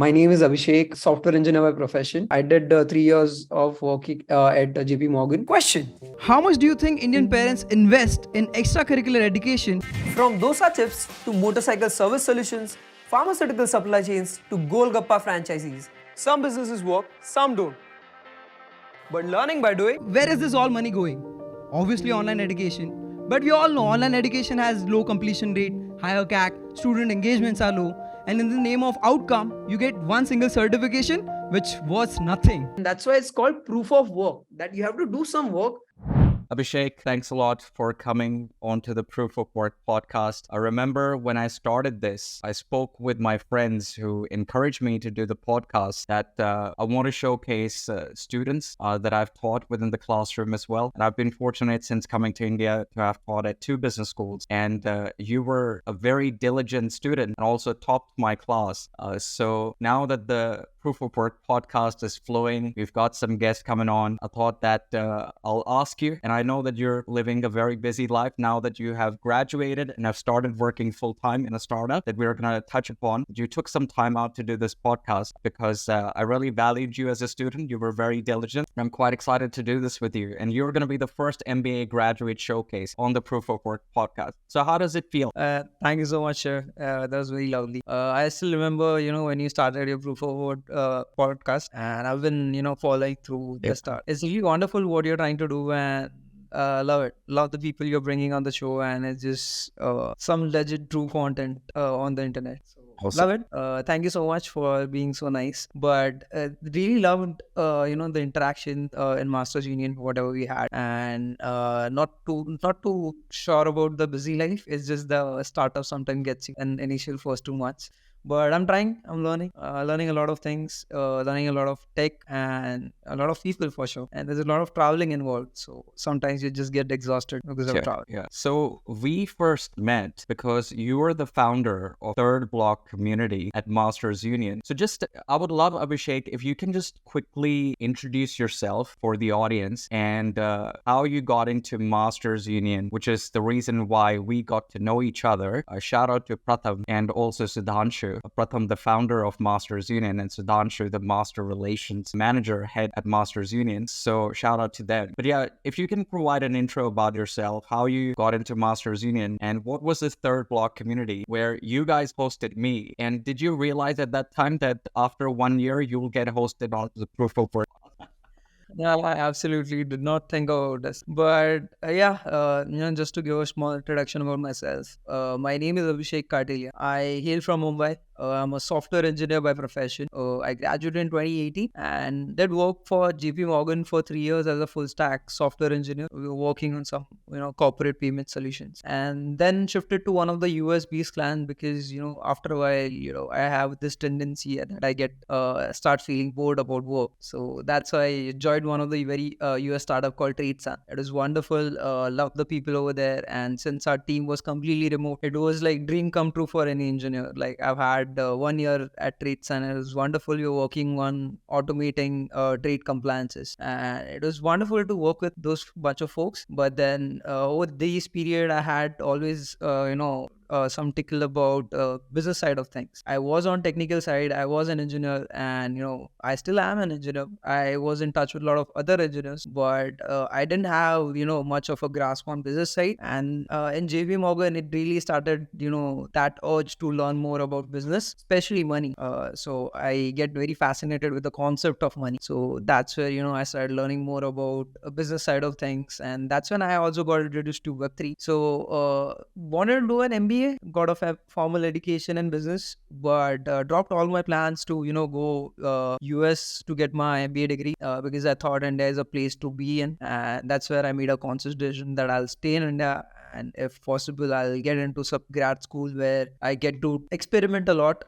My name is Abhishek, software engineer by profession. I did 3 years of working at JP Morgan. Question: how much do you think Indian parents invest in extracurricular education? From dosa chips to motorcycle service solutions, pharmaceutical supply chains to Golgappa franchisees, some businesses work, some don't. But learning by doing, Where is this all money going? Obviously, online education. But we all know online education has low completion rate, higher CAC, student engagements are low, and in the name of outcome, you get one single certification which was nothing. And that's why it's called proof of work, that you have to do some work. Abhishek, thanks a lot for coming onto the Proof of Work podcast. I remember when I started this, I spoke with my friends who encouraged me to do the podcast that I want to showcase students that I've taught within the classroom as well. And I've been fortunate since coming to India to have taught at 2 business schools. And you were a very diligent student and also topped my class. So now that the Proof of Work podcast is flowing, we've got some guests coming on. I thought that I'll ask you, and I know that you're living a very busy life now that you have graduated and have started working full time in a startup that we're going to touch upon. You took some time out to do this podcast because I really valued you as a student. You were very diligent. I'm quite excited to do this with you. And you're going to be the first MBA graduate showcase on the Proof of Work podcast. So how does it feel? Thank you so much, sir. That was very lovely. I still remember, when you started your Proof of Work podcast, and I've been, following through the start. It's really wonderful what you're trying to do, and love it. Love the people you're bringing on the show, and it's just some legit true content on the internet. So Awesome. love it. Thank you so much for being so nice. But really loved, the interaction in Masters Union, whatever we had, and not too sure about the busy life. It's just the startup sometimes gets you an initial first 2 months. But I'm trying, I'm learning a lot of things, learning a lot of tech and a lot of people for sure. And there's a lot of traveling involved. So sometimes you just get exhausted because of travel. Yeah. So we first met because you were the founder of Third Block Community at Masters Union. So I would love, Abhishek, if you can just quickly introduce yourself for the audience and how you got into Masters Union, which is the reason why we got to know each other. Shout out to Pratham and also Sudhanshu. Pratham, the founder of Masters Union, and Sudhanshu, the Master Relations Manager head at Masters Union. So shout out to them. But yeah, if you can provide an intro about yourself, how you got into Masters Union, and what was this Third Block Community where you guys hosted me? And did you realize at that time that after 1 year, you will get hosted on the Proof of Work? Yeah, I absolutely did not think about this. But just to give a small introduction about myself, my name is Abhishek Kateliya. I hail from Mumbai. I'm a software engineer by profession. I graduated in 2018 and did work for JP Morgan for 3 years as a full stack software engineer. We were working on some, corporate payment solutions, and then shifted to one of the US based clients because, after a while, I have this tendency that I get start feeling bored about work. So that's why I joined one of the very US startup called TradeSun. It was wonderful. Loved the people over there, and since our team was completely remote, it was like dream come true for any engineer. Like I've had 1 year at TradeSun. It was wonderful. We were working on automating trade compliances, and it was wonderful to work with those bunch of folks. But then over this period, I had always, some tickle about business side of things. I was on technical side. I was an engineer, and I still am an engineer. I was in touch with a lot of other engineers, but I didn't have much of a grasp on business side. And in JP Morgan, it really started that urge to learn more about business, especially money. So I get very fascinated with the concept of money. So that's where I started learning more about a business side of things, and that's when I also got introduced to Web3. So wanted to do an MBA. Got a formal education in business, but dropped all my plans to go US to get my MBA degree because I thought India is a place to be in, and that's where I made a conscious decision that I'll stay in India, and if possible I'll get into some grad school where I get to experiment a lot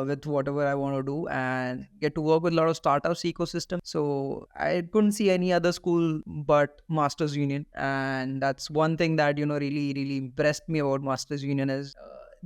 with whatever I want to do and get to work with a lot of startups ecosystem. So I couldn't see any other school but Masters Union, and that's one thing that really impressed me about Masters Union is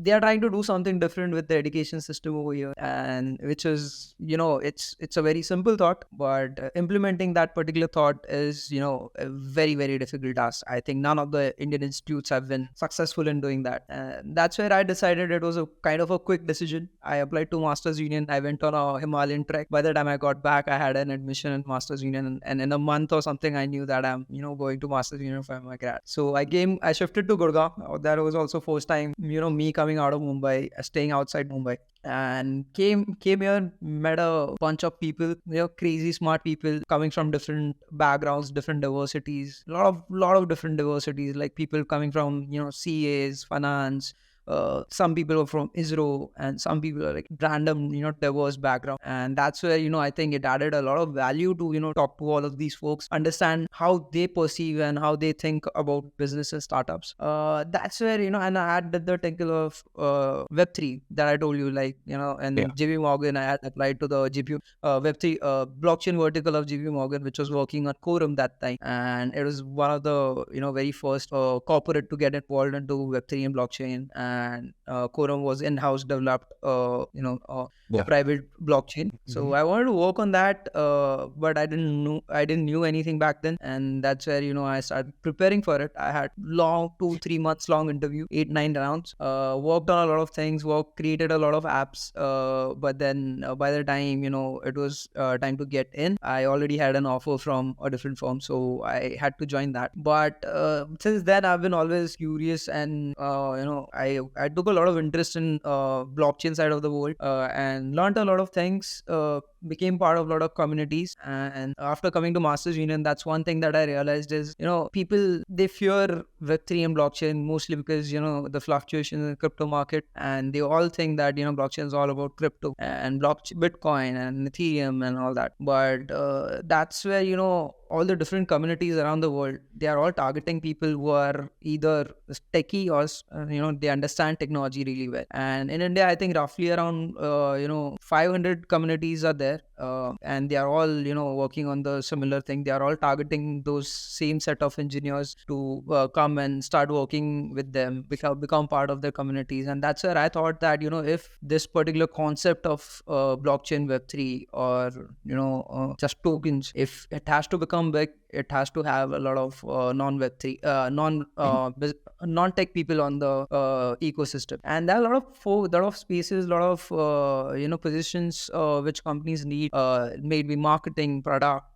they are trying to do something different with the education system over here, and which is, it's a very simple thought, but implementing that particular thought is, a very, very difficult task. I think none of the Indian institutes have been successful in doing that. And that's where I decided it was a kind of a quick decision. I applied to Masters Union. I went on a Himalayan trek. By the time I got back, I had an admission in Masters Union, and in a month or something, I knew that I'm, going to Masters Union for my grad. So I shifted to Gurgaon. That was also first time, me coming out of Mumbai, staying outside Mumbai, and came here, met a bunch of people, crazy smart people coming from different backgrounds, different diversities, lot of different diversities, like people coming from CAs, finance. Some people are from ISRO, and some people are like random, diverse background. And that's where, I think it added a lot of value to, talk to all of these folks, understand how they perceive and how they think about business and startups. That's where, and I had the tinkle of Web3 that I told you, like, and JP Morgan, I had applied to the GPU Web3 blockchain vertical of JP Morgan, which was working on Quorum that time. And it was one of the, very first corporate to get involved into Web3 and blockchain. And Quorum was in-house developed, private blockchain. So I wanted to work on that, but I didn't know anything back then, and that's where I started preparing for it. I had long 2-3 months long interview, 8-9 rounds. Worked on a lot of things, created a lot of apps. But then by the time it was time to get in, I already had an offer from a different firm, so I had to join that. But since then, I've been always curious, and I took a lot of interest in blockchain side of the world, and learned a lot of things, became part of a lot of communities. And after coming to Masters Union, that's one thing that I realized is, people, they fear Web3 and blockchain mostly because, the fluctuations in the crypto market, and they all think that, blockchain is all about crypto and Bitcoin and Ethereum and all that. But that's where, all the different communities around the world, they are all targeting people who are either techie or, they understand technology really well. And in India, I think roughly around, 500 communities are there. And they are all, working on the similar thing. They are all targeting those same set of engineers to come and start working with them, become part of their communities. And that's where I thought that, if this particular concept of blockchain Web3 or, just tokens, if it has to become big, it has to have a lot of non-Web3, non-tech people on the ecosystem. And there are a lot of spaces, a lot of positions which companies need, maybe marketing, product,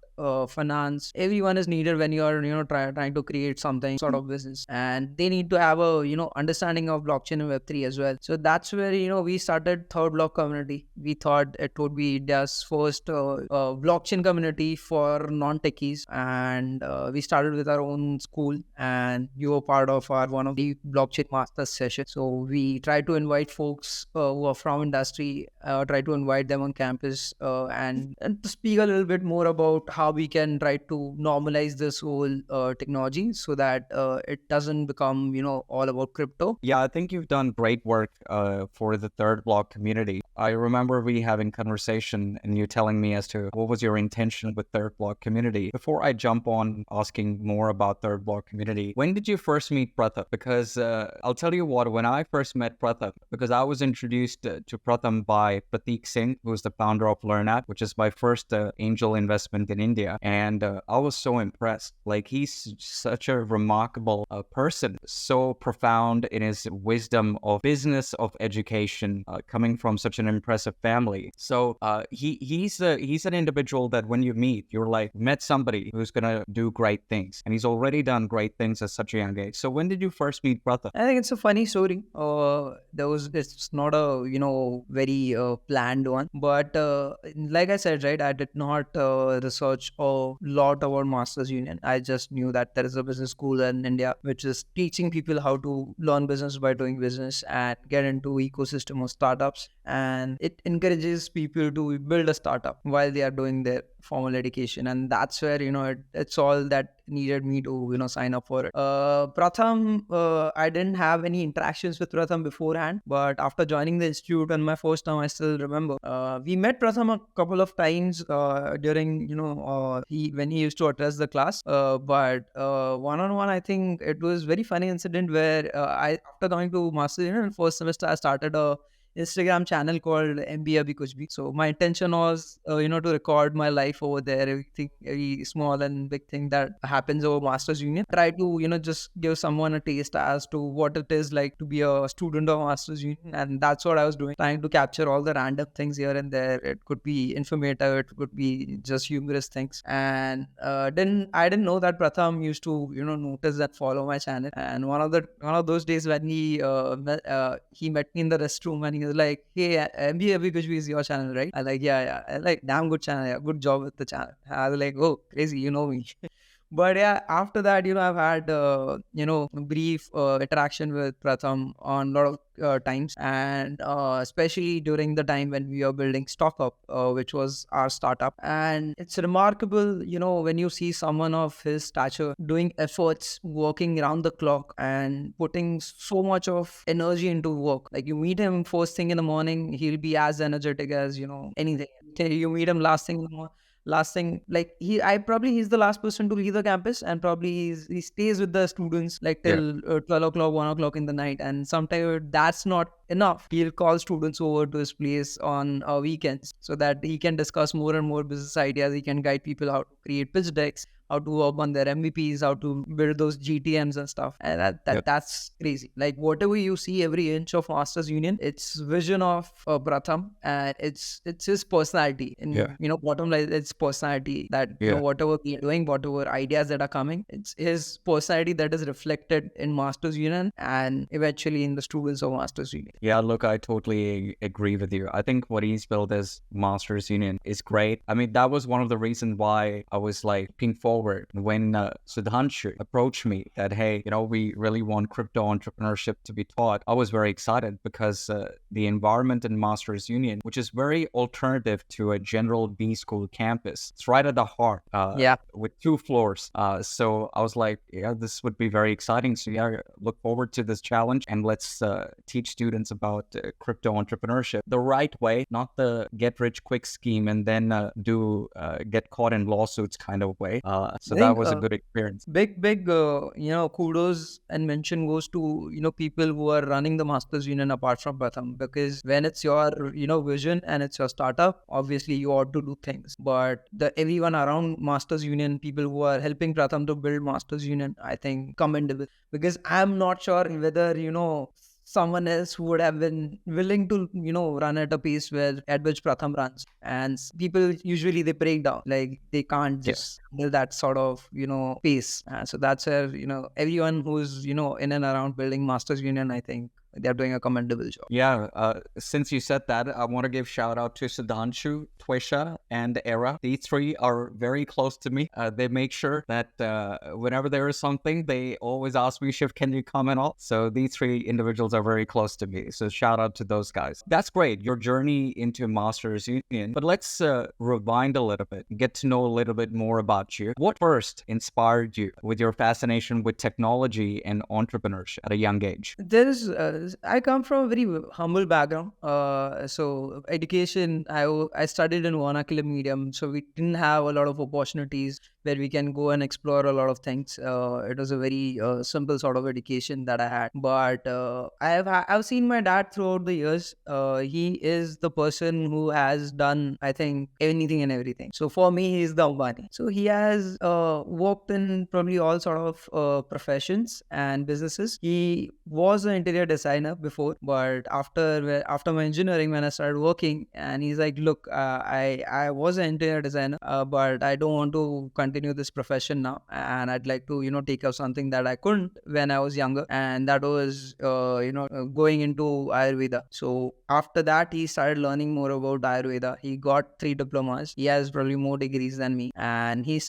finance. Everyone is needed when you are trying to create something sort of business, and they need to have a understanding of blockchain and Web3 as well. So that's where we started Third Block community. We thought it would be India's first blockchain community for non-techies, and we started with our own school, and you were part of one of the blockchain masters session. So we try to invite folks who are from industry, try to invite them on campus, and to speak a little bit more about how we can try to normalize this whole technology so that it doesn't become all about crypto. Yeah, I think you've done great work for the Third Block community. I remember we having conversation and you telling me as to what was your intention with Third Block community. Before I jump on asking more about Third Block community, when did you first meet Pratham? Because I'll tell you what, when I first met Pratham, because I was introduced to Pratham by Prateek Singh, who is the founder of LearnApp, which is my first angel investment in India. And I was so impressed. Like, he's such a remarkable person, so profound in his wisdom of business, of education, coming from such an impressive family. So he's an individual that when you meet, you're like, met somebody who's gonna do great things, and he's already done great things at such a young age. So when did you first meet Pratham? I think it's a funny story. It's not a very planned one, but like I said, right, I did not research a lot about Masters Union. I just knew that there is a business school in India which is teaching people how to learn business by doing business and get into ecosystem of startups, and it encourages people to build a startup while they are doing their formal education. And that's where it's all that needed me to sign up for it. Pratham, I didn't have any interactions with Pratham beforehand, but after joining the institute on my first term, I still remember we met Pratham a couple of times during when he used to address the class. But one on one, I think it was very funny incident where I after going to master's in first semester, I started a Instagram channel called MBA Students. So my intention was, to record my life over there, everything, every small and big thing that happens over Masters Union. Try to, just give someone a taste as to what it is like to be a student of Masters Union. And that's what I was doing, trying to capture all the random things here and there. It could be informative, it could be just humorous things. And then I didn't know that Pratham used to, notice and follow my channel. And one of those days when he met me in the restroom and he was like, "Hey, MBA Abhishek is your channel, right?" I like, yeah. I like, damn good channel, yeah, good job with the channel. I was like, oh, crazy, you know me. But yeah, after that, I've had, brief interaction with Pratham on a lot of times, and especially during the time when we were building Stock Up, which was our startup. And it's remarkable, when you see someone of his stature doing efforts, working around the clock and putting so much of energy into work. Like you meet him first thing in the morning, he'll be as energetic as, anything. You meet him last thing in the morning. Like he's the last person to leave the campus, and probably he stays with the students like till 12 o'clock, 1 o'clock in the night. And sometimes that's not enough. He'll call students over to his place on weekends so that he can discuss more and more business ideas. He can guide people how to create pitch decks, how to work on their MVPs, how to build those GTMs and stuff. And that's crazy. Like whatever you see every inch of Masters Union, it's vision of Pratham, and it's his personality. And bottom line, it's personality that whatever we're doing, whatever ideas that are coming, it's his personality that is reflected in Masters Union and eventually in the students of Masters Union. Yeah, look, I totally agree with you. I think what he's built as Masters Union is great. I mean, that was one of the reasons why I was like looking forward when Sudhanshu approached me that, hey, we really want crypto entrepreneurship to be taught. I was very excited because the environment in Masters Union, which is very alternative to a general B school campus, it's right at the heart with 2 floors. So I was like, yeah, this would be very exciting. So yeah, look forward to this challenge, and let's teach students about crypto entrepreneurship the right way, not the get rich quick scheme and then get caught in lawsuits kind of way. So that was a good experience. Big kudos and mention goes to people who are running the Masters Union apart from Pratham, because when it's your vision and it's your startup, obviously you ought to do things. But everyone around Masters Union, people who are helping Pratham to build Masters Union, I think commendable, because I'm not sure whether someone else who would have been willing to run at a pace at which Pratham runs. And people usually they break down, like they can't just handle that sort of pace. So that's where everyone who's in and around building Masters Union, I think they're doing a commendable job. Yeah, since you said that, I want to give shout out to Sudhanshu, Twisha, and Era. These 3 are very close to me. They make sure that whenever there is something, they always ask me, Shiv, can you come and all? So these 3 individuals are very close to me. So shout out to those guys. That's great, your journey into Masters Union. But let's rewind a little bit, get to know a little bit more about you. What first inspired you with your fascination with technology and entrepreneurship at a young age? I come from a very humble background. So education, I studied in vernacular medium, so we didn't have a lot of opportunities where we can go and explore a lot of things. It was a very simple sort of education that I had. But I've seen my dad throughout the years. He is the person who has done, I think, anything and everything. So for me, he's the Ambani. So he has worked in probably all sort of professions and businesses. He was an interior designer before, but after my engineering, when I started working, and he's like, look, I was an interior designer, but I don't want to continue this profession now, and I'd like to take up something that I couldn't when I was younger, and that was going into Ayurveda. So after that, he started learning more about Ayurveda. He got 3 diplomas. He has probably more degrees than me, and he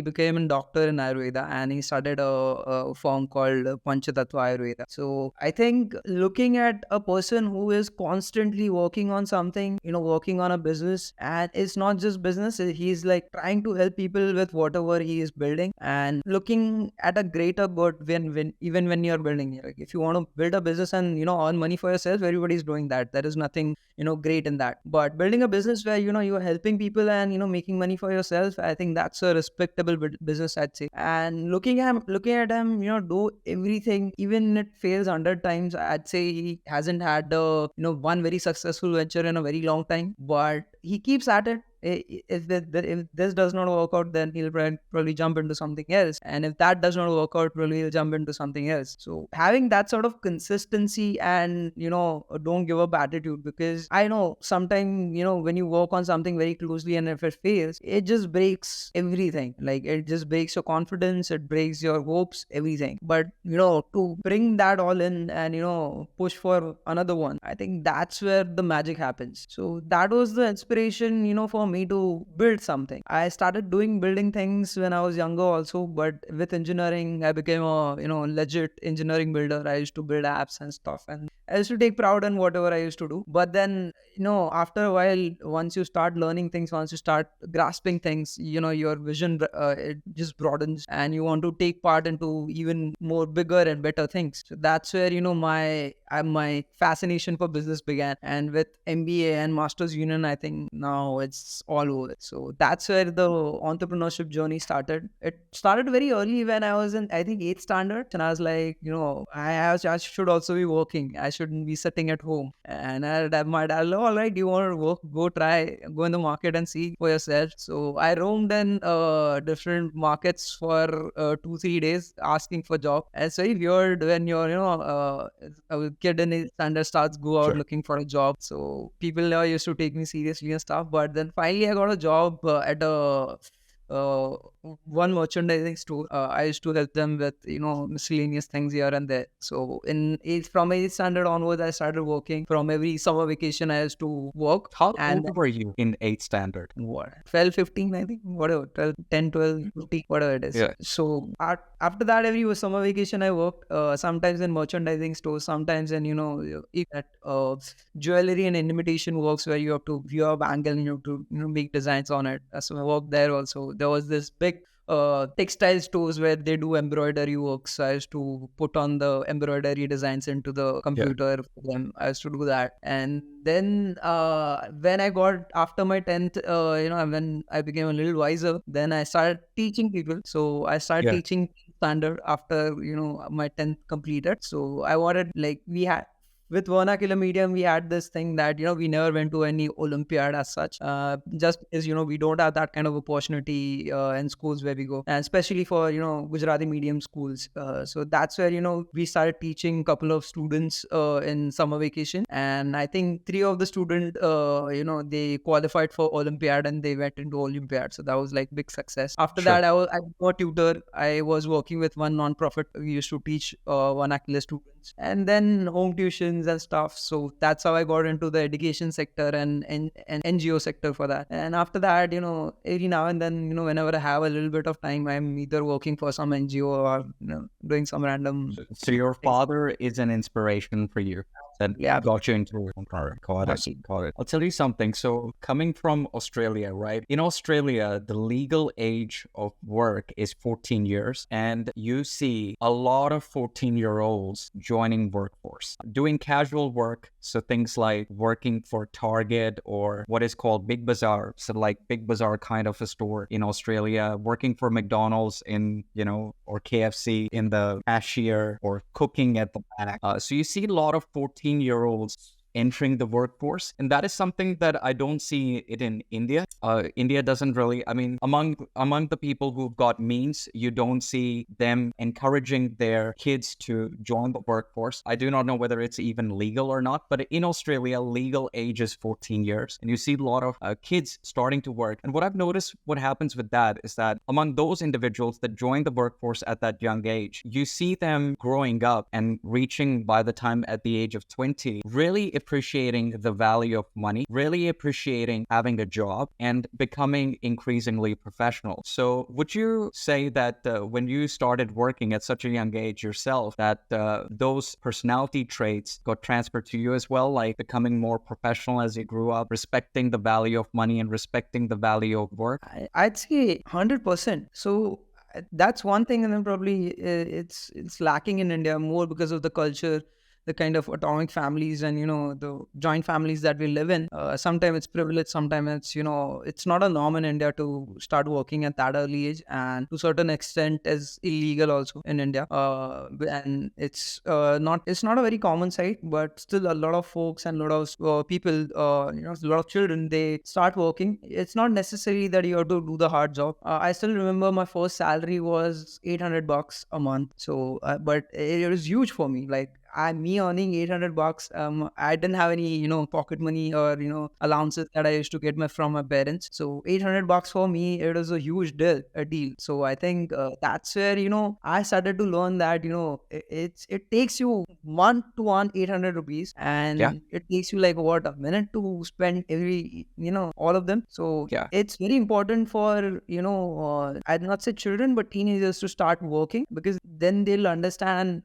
became a doctor in Ayurveda, and he started a firm called Panchatattva Ayurveda. So I think looking at a person who is constantly working on something, working on a business, and it's not just business, he's like trying to help people with whatever he is building, and looking at a greater good when even when you're building. Like if you want to build a business and earn money for yourself, everybody's doing that. There is nothing great in that. But building a business where you're helping people and making money for yourself, I think that's a respectable business, I'd say. And looking at him do everything, even it fails 100 times, I'd say he hasn't had one very successful venture in a very long time, but he keeps at it. If this does not work out, then he'll probably jump into something else, and if that does not work out, probably he'll jump into something else. So having that sort of consistency and don't give up attitude, because I know sometimes when you work on something very closely and if it fails, it just breaks everything. Like it just breaks your confidence, it breaks your hopes, everything. But to bring that all in and push for another one, I think that's where the magic happens. So that was the inspiration for me to build something. I started building things when I was younger also, but with engineering, I became a legit engineering builder. I used to build apps and stuff, and I used to take pride in whatever I used to do. But then after a while, once you start learning things, once you start grasping things, your vision it just broadens, and you want to take part into even more bigger and better things. So that's where my fascination for business began. And with MBA and Masters Union, I think now it's all over. So that's where the entrepreneurship journey started. It started very early when I was in, I think, 8th standard. And I was like, I should also be working. I shouldn't be sitting at home. And my dad, all right, you want to work? Go in the market and see for yourself. So I roamed in different markets for 2-3 days asking for job. And it's very weird when you're, a kid in 8th standard starts go out looking for a job. So people now used to take me seriously and stuff. But then finally I got a job at a one merchandising store. I used to help them with miscellaneous things here and there. So from 8th standard onwards, I started working. From every summer vacation, I used to work. How old were you in 8th standard? What, 12, 15, I think, whatever, 12, 10, 12, 15, whatever it is. Yeah. So after that, every summer vacation I worked, sometimes in merchandising stores, sometimes in at jewelry and invitation works, where you have to view a bangle and you have to make designs on it. So I worked there also. There was this big textile stores where they do embroidery work. So I used to put on the embroidery designs into the computer for them. I used to do that. And then when I got after my 10th, when I became a little wiser, then I started teaching people. So I started teaching standard after my 10th completed. So I wanted, like, we had with vernacular medium, we had this thing that, we never went to any Olympiad as such, just because, we don't have that kind of opportunity in schools where we go, and especially for, Gujarati medium schools. So that's where, we started teaching a couple of students in summer vacation. And I think 3 of the students, they qualified for Olympiad and they went into Olympiad. So that was like big success. After that, I was a tutor. I was working with one non-profit. We used to teach vernacular students, and then home tuitions and stuff. So that's how I got into the education sector and NGO sector for that. And after that, every now and then, whenever I have a little bit of time, I'm either working for some NGO or doing some random. So your father is an inspiration for you that got you into it. Got it. I'll tell you something. So coming from Australia, right? In Australia, the legal age of work is 14 years, and you see a lot of 14-year-olds joining workforce, doing casual work. So things like working for Target or what is called Big Bazaar. So like Big Bazaar kind of a store in Australia, working for McDonald's or KFC in the cashier, or cooking at the back. So you see a lot of 14-year-olds entering the workforce. And that is something that I don't see it in India. India doesn't really, among the people who've got means, you don't see them encouraging their kids to join the workforce. I do not know whether it's even legal or not, but in Australia, legal age is 14 years. And you see a lot of kids starting to work. And what I've noticed, what happens with that is that among those individuals that join the workforce at that young age, you see them growing up and reaching by the time at the age of 20, really appreciating the value of money, really appreciating having a job, and becoming increasingly professional. So would you say that when you started working at such a young age yourself, that those personality traits got transferred to you as well, like becoming more professional as you grew up, respecting the value of money and respecting the value of work? I'd say 100%. So that's one thing, and then probably it's lacking in India more because of the culture, the kind of atomic families, and the joint families that we live in. Sometimes it's privilege, sometimes it's it's not a norm in India to start working at that early age, and to certain extent is illegal also in India. And it's not a very common sight, but still a lot of folks and a lot of people, a lot of children, they start working. It's not necessary that you have to do the hard job. I still remember my first salary was $800 a month. So but it was huge for me. Like, me earning $800, I didn't have any pocket money or allowances that I used to get from my parents. So $800 for me, it was a huge deal. So I think that's where I started to learn that it takes you month to earn 800 rupees, and Yeah. it takes you like what, a minute to spend every all of them. So Yeah. it's very important for I'd not say children, but teenagers to start working, because then they'll understand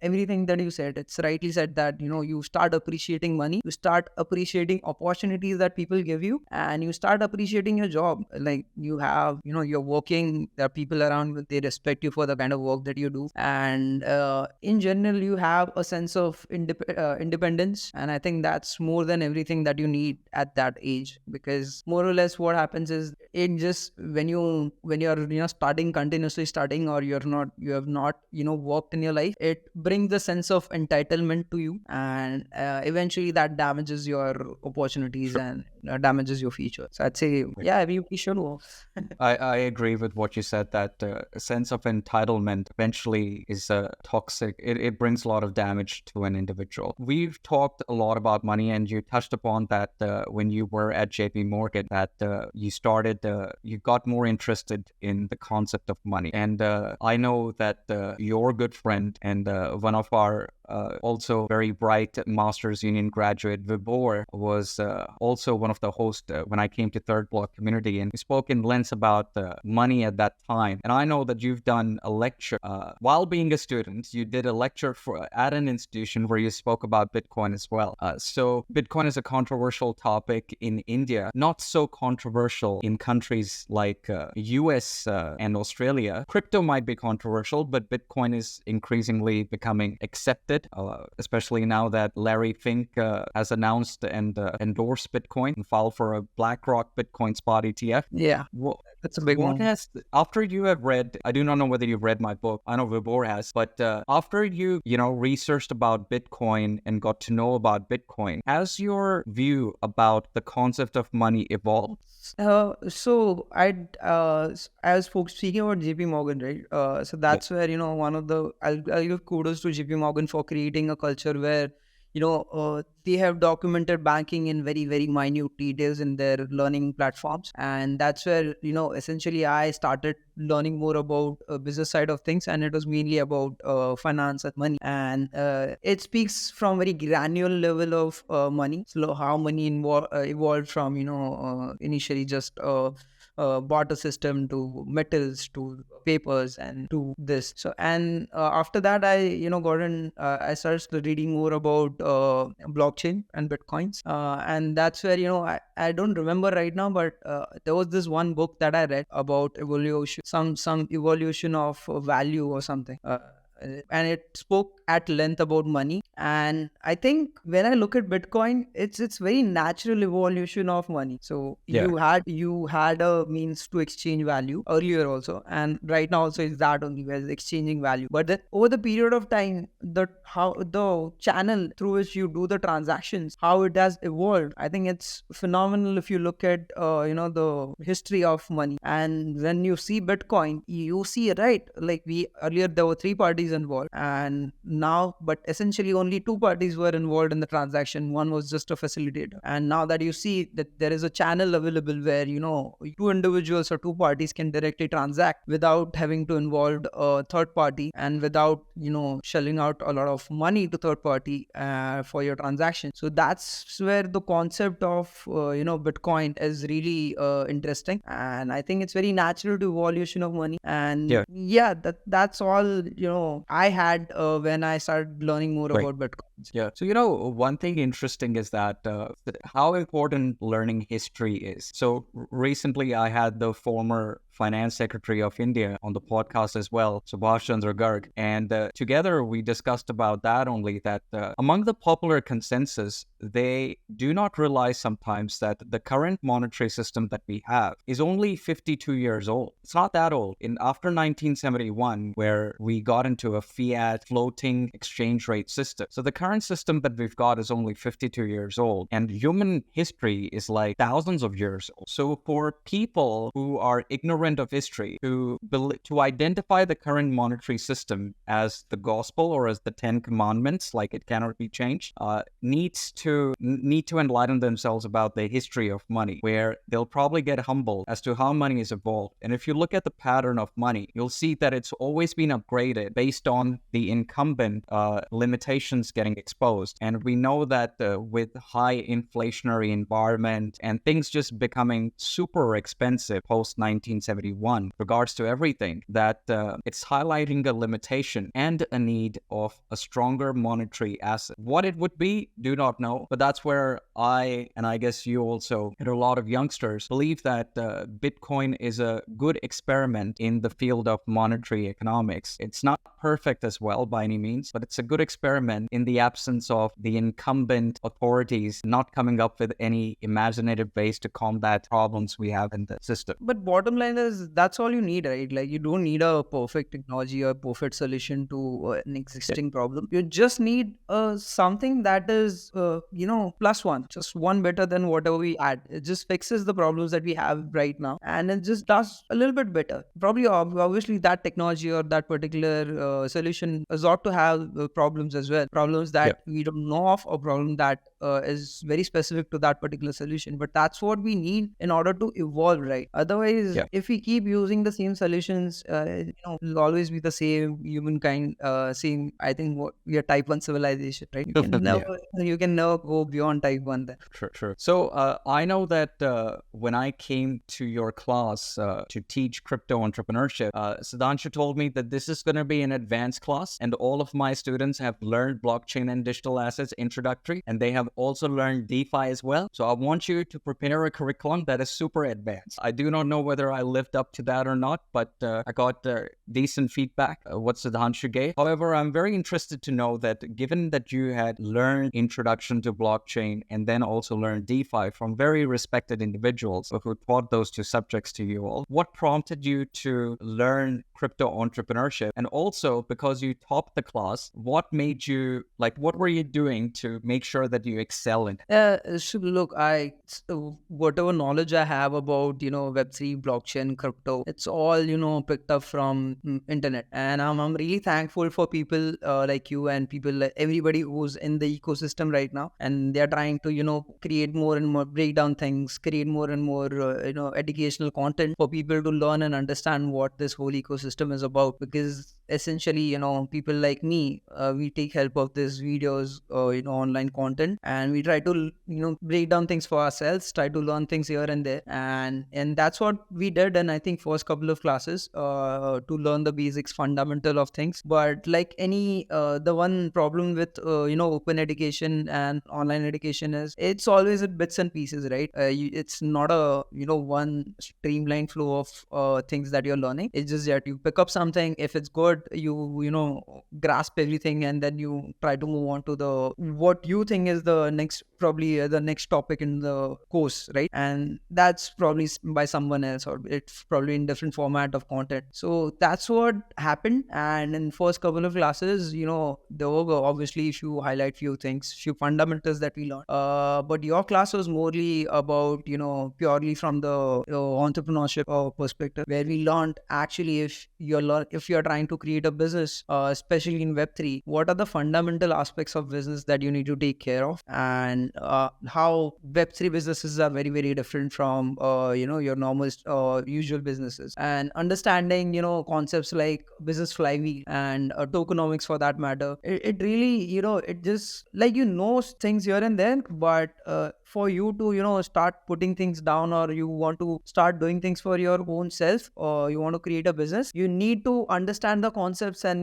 everything that you said. It's rightly said that you start appreciating money, you start appreciating opportunities that people give you, and you start appreciating your job. Like, you have you're working, there are people around you, they respect you for the kind of work that you do, and in general you have a sense of independence. And I think that's more than everything that you need at that age, because more or less what happens is, it just when you're starting, continuously starting, or you have not worked in your life, it brings the sense of entitlement to you, and eventually that damages your opportunities and damages your future. So I'd say, yeah, we should work. I agree with what you said, that a sense of entitlement eventually is toxic. It brings a lot of damage to an individual. We've talked a lot about money, and you touched upon that when you were at JP Morgan, that you got more interested in the concept of money. And I know that your good friend and one of our also very bright Masters Union graduate, Vibor, was also one of the hosts when I came to Third Block Community, and we spoke in length about money at that time. And I know that you've done a lecture while being a student. You did a lecture at an institution where you spoke about Bitcoin as well. So Bitcoin is a controversial topic in India, not so controversial in countries like US and Australia. Crypto might be controversial, but Bitcoin is increasingly becoming accepted, especially now that Larry Fink has announced and endorsed Bitcoin and filed for a BlackRock Bitcoin spot ETF. Yeah, that's a big one. After you have read, I do not know whether you've read my book, I know Vibor has, but after you researched about Bitcoin and got to know about Bitcoin, has your view about the concept of money evolved? So I was speaking about JP Morgan, right? So that's where one of the I'll give kudos to JP Morgan for creating a culture where they have documented banking in very, very minute details in their learning platforms. And that's where essentially I started learning more about business side of things, and it was mainly about finance and money. And it speaks from very granular level of money, so how money evolved from initially just barter system to metals to papers and to this. So and after that I started reading more about blockchain and bitcoins, and that's where I don't remember right now, but there was this one book that I read about evolution, some evolution of value or something. And it spoke at length about money. And I think when I look at Bitcoin, it's very natural evolution of money. So you had a means to exchange value earlier also, and right now also is that only where exchanging value. But then over the period of time, the channel through which you do the transactions, how it has evolved, I think it's phenomenal if you look at the history of money. And when you see Bitcoin, you see, right, like earlier there were three parties involved, and now, but essentially only two parties were involved in the transaction. One was just a facilitator. And now that you see that there is a channel available where, two individuals or two parties can directly transact without having to involve a third party, and without, shelling out a lot of money to third party for your transaction. So that's where the concept of, Bitcoin is really interesting. And I think it's very natural to evolution of money. And that's all, I had when I started learning more about Bitcoin. Yeah. So, one thing interesting is that how important learning history is. So recently I had the former Finance Secretary of India on the podcast as well, Subhash Chandra Garg. And together we discussed about that only, that among the popular consensus, they do not realize sometimes that the current monetary system that we have is only 52 years old. It's not that old. After 1971, where we got into a fiat floating exchange rate system. So the current system that we've got is only 52 years old, and human history is like thousands of years old. So for people who are ignorant of history, to identify the current monetary system as the gospel or as the 10 commandments, like it cannot be changed, need to enlighten themselves about the history of money, where they'll probably get humbled as to how money is evolved. And if you look at the pattern of money, you'll see that it's always been upgraded based on the incumbent limitations getting exposed. And we know that with high inflationary environment and things just becoming super expensive post 1971, regards to everything, that it's highlighting a limitation and a need of a stronger monetary asset. What it would be, do not know, but that's where I, and I guess you also, and a lot of youngsters, believe that Bitcoin is a good experiment in the field of monetary economics. It's not perfect as well by any means, but it's a good experiment in the absence of the incumbent authorities not coming up with any imaginative ways to combat problems we have in the system. But bottom line is, that's all you need, right? Like, you don't need a perfect technology or a perfect solution to an existing problem. You just need something that is, plus one, just one better than whatever we add. It just fixes the problems that we have right now, and it just does a little bit better. Probably, obviously, that technology or that particular solution is ought to have problems as well. Problems that we don't know of, or problem that is very specific to that particular solution. But that's what we need in order to evolve, right? Otherwise, if we keep using the same solutions, it'll always be the same humankind, same, I think, what we are type 1 civilization, right? You can never go beyond type 1 then. Sure. So I know that when I came to your class to teach crypto entrepreneurship, Sudhanshu told me that this is going to be an advanced class, and all of my students have learned blockchain and digital assets introductory, and they have also learned DeFi as well. So I want you to prepare a curriculum that is super advanced. I do not know whether I lived up to that or not, but I got decent feedback, what Sudhanshu gave. However, I'm very interested to know that given that you had learned introduction to blockchain and then also learned DeFi from very respected individuals who taught those two subjects to you all, what prompted you to learn crypto entrepreneurship? And also, because you topped the class, what made you, what were you doing to make sure that you excel in it? So look, whatever knowledge I have about, Web3, blockchain, crypto, it's all, picked up from internet. And I'm really thankful for people like you and people like everybody who's in the ecosystem right now. And they're trying to, create more and more, break down things, create more and more, educational content for people to learn and understand what this whole ecosystem is about. Because essentially, people like me, we take help of these videos, online content, and we try to, break down things for ourselves, try to learn things here and there. And that's what we did. And I think first couple of classes to learn the basics, fundamental of things. But like any, the one problem with, open education and online education is it's always in bits and pieces, right? It's not a, one streamlined flow of things that you're learning. It's just that you pick up something. If it's good, you grasp everything, and then you try to move on to what you think is the next, probably the next topic in the course, right? And that's probably by someone else, or it's probably in different format of content. So that's what happened. And in first couple of classes, there were obviously few highlight few things, few fundamentals that we learned. But your class was morely about, purely from the entrepreneurship perspective, where we learned actually if you're trying to create a business, especially in Web3, what are the fundamental aspects of business that you need to take care of, and how Web3 businesses are very, very different from, your normal, usual businesses, and understanding, concepts like business flywheel and tokenomics for that matter. It really, it just like, things here and there, but for you to, start putting things down, or you want to start doing things for your own self, or you want to create a business, you need to understand the concepts. And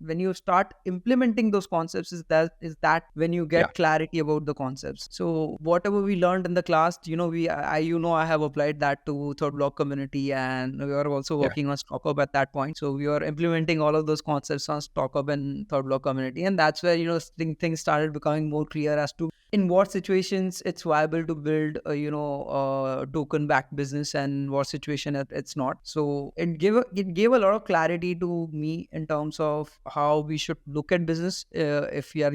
when you start implementing those concepts, is that when you get clarity about the concepts. So whatever we learned in the class, I have applied that to third block community, and we are also working on StockUp at that point. So we are implementing all of those concepts on StockUp and third block community, and that's where things started becoming more clear as to in what situations it's viable to build a token backed business, and what situation it's not. So it gave a lot of clarity to me in terms of how we should look at business, if we are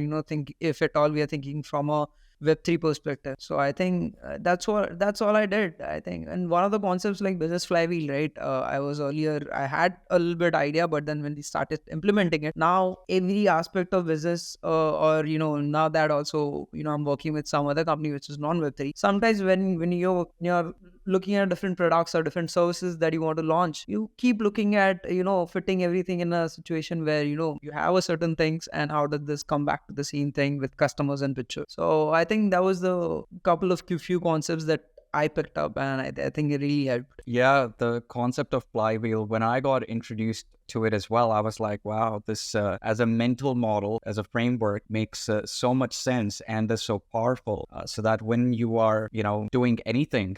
if at all we are thinking from a Web3 perspective. So I think that's all I did, I think. And one of the concepts like business flywheel, right? I had a little bit idea, but then when we started implementing it, now every aspect of business, or now that also I'm working with some other company which is non Web3. Sometimes when you're looking at different products or different services that you want to launch, you keep looking at fitting everything in a situation where you have a certain things, and how does this come back to the same thing with customers and pictures. So I think that was the couple of few concepts that I picked up, and I think it really helped. Yeah, the concept of flywheel, when I got introduced to it as well, I was like, wow, this as a mental model, as a framework, makes so much sense and is so powerful. So that when you are, doing anything,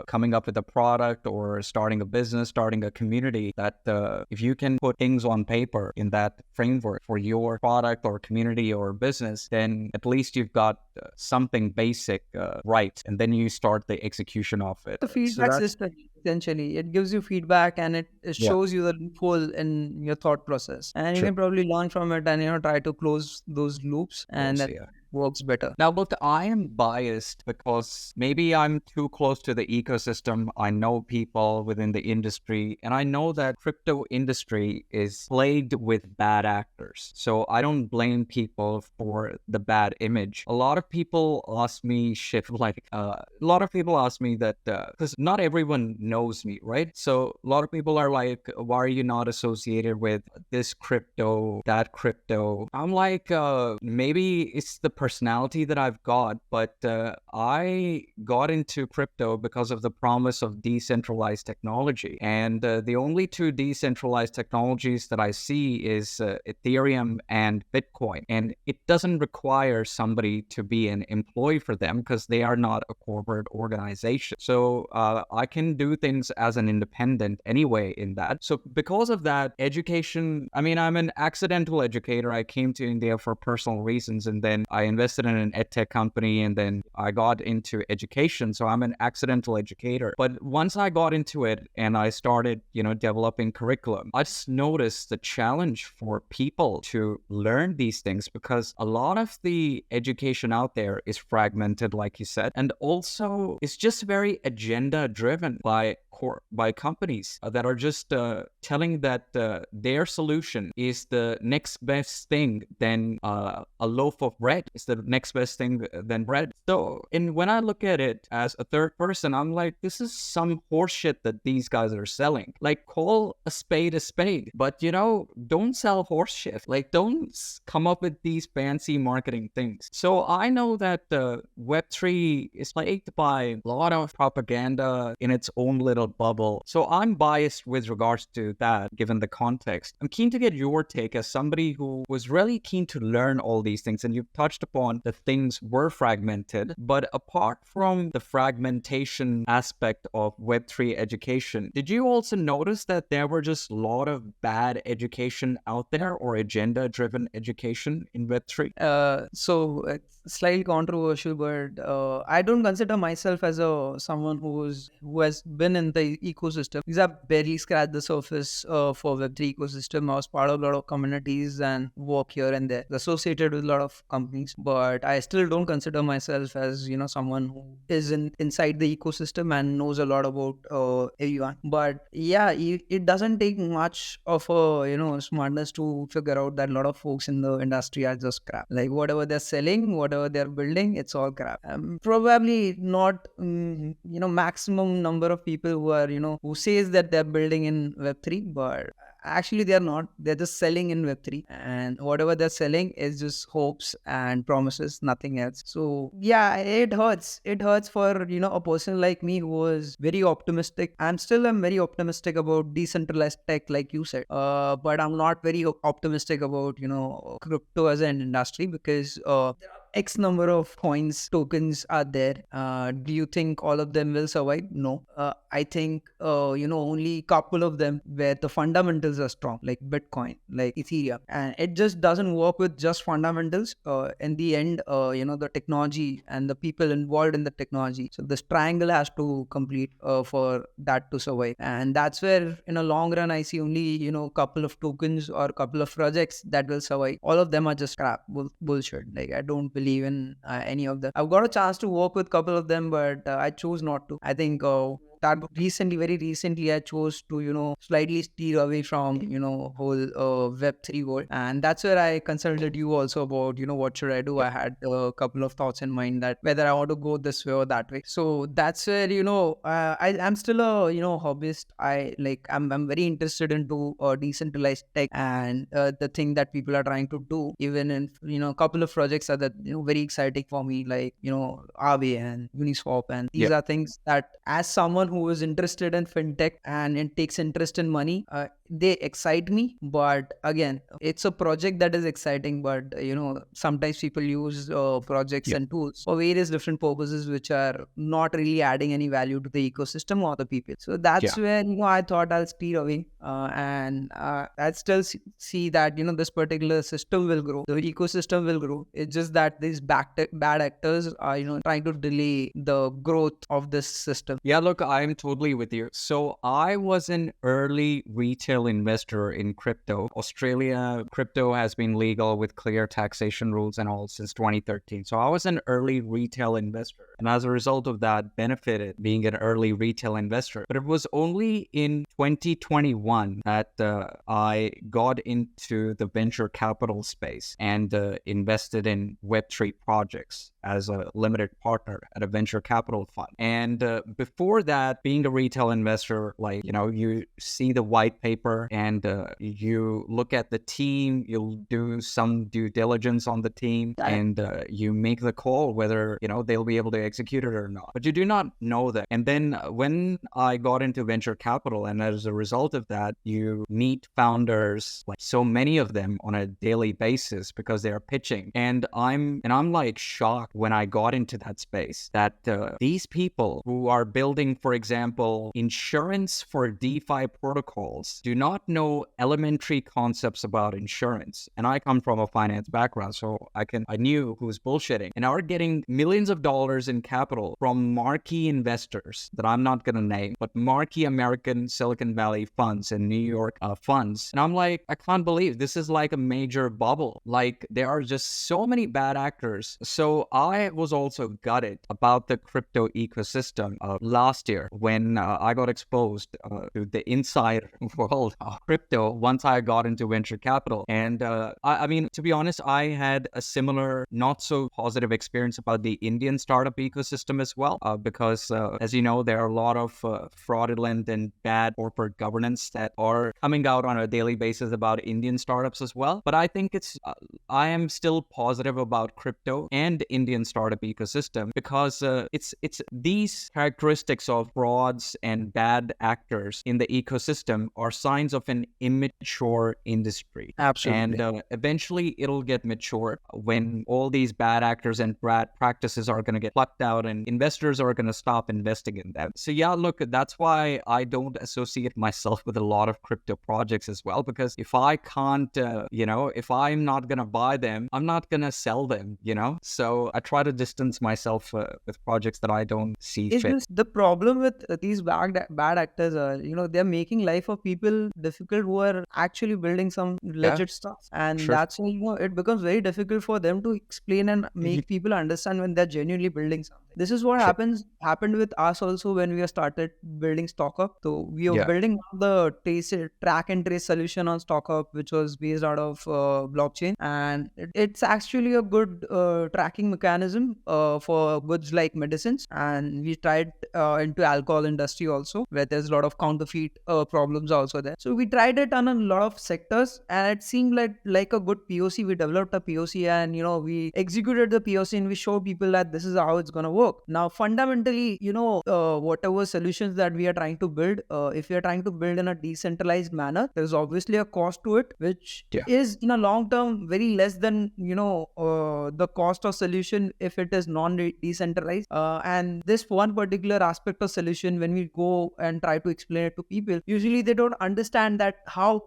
coming up with a product or starting a business, starting a community, that if you can put things on paper in that framework for your product or community or business, then at least you've got something basic right, and then you start the execution of it. The feedback system, essentially, it gives you feedback, and it shows you the loophole in your thought process, and you can probably learn from it and try to close those loops, and that works better. Now, look, I am biased because maybe I'm too close to the ecosystem. I know people within the industry, and I know that crypto industry is plagued with bad actors. So I don't blame people for the bad image. A lot of people ask me, Shiv, a lot of people ask me that, because not everyone knows me, right? So a lot of people are like, why are you not associated with this crypto, that crypto? I'm like, maybe it's the personality that I've got, but I got into crypto because of the promise of decentralized technology. And the only two decentralized technologies that I see is Ethereum and Bitcoin. And it doesn't require somebody to be an employee for them because they are not a corporate organization. So I can do things as an independent anyway in that. So because of that, education, I mean, I'm an accidental educator. I came to India for personal reasons, and then I invested in an edtech company, and then I got into education. So I'm an accidental educator. But once I got into it and I started, developing curriculum, I just noticed the challenge for people to learn these things, because a lot of the education out there is fragmented, like you said, and also it's just very agenda driven by companies that are just telling that their solution is the next best thing than a loaf of bread, is the next best thing than bread. So, and when I look at it as a third person, I'm like, this is some horseshit that these guys are selling. Like, call a spade, but don't sell horseshit. Like, don't come up with these fancy marketing things. So I know that Web3 is plagued by a lot of propaganda in its own little bubble. So I'm biased with regards to that, given the context. I'm keen to get your take as somebody who was really keen to learn all these things. And you've touched upon the things were fragmented, but apart from the fragmentation aspect of Web3 education, did you also notice that there were just a lot of bad education out there, or agenda-driven education in Web3? So it's slightly controversial, but I don't consider myself as someone who has been in the ecosystem, because I've barely scratched the surface for Web3 ecosystem. I was part of a lot of communities and work here and there, associated with a lot of companies, but I still don't consider myself as, someone who is inside the ecosystem and knows a lot about everyone. But yeah, it doesn't take much of a, smartness to figure out that a lot of folks in the industry are just crap. Like whatever they're selling, whatever they're building, it's all crap. Probably not, maximum number of people who are, who says that they're building in Web3, but actually they're not. They're just selling in Web3, and whatever they're selling is just hopes and promises, nothing else. So yeah, it hurts. It hurts for, a person like me who was very optimistic. I'm very optimistic about decentralized tech, like you said. But I'm not very optimistic about, crypto as an industry, because X number of coins, tokens are there. Do you think all of them will survive? No. I think, only couple of them where the fundamentals are strong, like Bitcoin, like Ethereum. And it just doesn't work with just fundamentals. In the end, the technology and the people involved in the technology. So this triangle has to complete for that to survive. And that's where, in a long run, I see only, couple of tokens or couple of projects that will survive. All of them are just crap, bullshit. Like, I don't believe in any of them. I've got a chance to work with a couple of them, but I chose not to. I think that very recently, I chose to, slightly steer away from, whole Web3 world. And that's where I consulted you also about, what should I do? I had a couple of thoughts in mind that whether I want to go this way or that way. So that's where, I'm still a, hobbyist. I'm very interested into decentralized tech and the thing that people are trying to do. Even in, a couple of projects are that, very exciting for me, like, Aave and Uniswap. And these are things that, as someone who is interested in fintech and it takes interest in money, they excite me. But again, it's a project that is exciting, but sometimes people use projects and tools for various different purposes which are not really adding any value to the ecosystem or the people. So that's where I thought I'll steer away, and I still see that this particular system will grow, the ecosystem will grow. It's just that these bad actors are trying to delay the growth of this system. Yeah, look, I'm totally with you. So I was an early retail investor in crypto. Australia, crypto has been legal with clear taxation rules and all since 2013. So I was an early retail investor. And as a result of that, benefited being an early retail investor. But it was only in 2021 that I got into the venture capital space and invested in Web3 projects as a limited partner at a venture capital fund. And before that, being a retail investor, like, you see the white paper and you look at the team, you'll do some due diligence on the team, and you make the call whether, they'll be able to execute it or not. But you do not know that. And then when I got into venture capital, and as a result of that, you meet founders, like so many of them on a daily basis because they are pitching. And I'm like shocked when I got into that space that these people who are building, for example, insurance for DeFi protocols do not know elementary concepts about insurance. And I come from a finance background, so I knew who's bullshitting, and are getting millions of dollars in capital from marquee investors that I'm not going to name, but marquee American Silicon Valley funds and New York funds. And I'm like, I can't believe this is like a major bubble. Like, there are just so many bad actors. So I was also gutted about the crypto ecosystem last year when I got exposed to the inside world of crypto once I got into venture capital. And I mean, to be honest, I had a similar not so positive experience about the Indian startup ecosystem as well, because as you know, there are a lot of fraudulent and bad corporate governance that are coming out on a daily basis about Indian startups as well. But I think I am still positive about crypto and Indian startup ecosystem because it's these characteristics of frauds and bad actors in the ecosystem are signs of an immature industry. Absolutely. And eventually it'll get mature when all these bad actors and bad practices are going to get plucked out and investors are going to stop investing in them. So yeah, look, that's why I don't associate myself with a lot of crypto projects as well, because if I can't, if I'm not going to buy them, I'm not going to sell them, So I try to distance myself with projects that I don't see It's fit. just the problem with these bad actors are, they're making life of people difficult who are actually building some legit stuff. And Sure. that's why, it becomes very difficult for them to explain and make people understand when they're genuinely building something. This is what Sure. happened with us also when we started building StockUp. So we were Yeah. building the track and trace solution on StockUp, which was based out of blockchain, and it's actually a good tracking mechanism for goods like medicines. And we tried into alcohol industry also, where there's a lot of counterfeit problems also there. So we tried it on a lot of sectors, and it seemed like a good POC. We developed a POC, and we executed the POC, and we showed people that this is how it's gonna work. Now fundamentally, whatever solutions that we are trying to build, if we are trying to build in a decentralized manner, there's obviously a cost to it, which is in a long term very less than the cost of solution if it is non-decentralized. And this one particular aspect of solution, when we go and try to explain it to people, usually they don't understand that how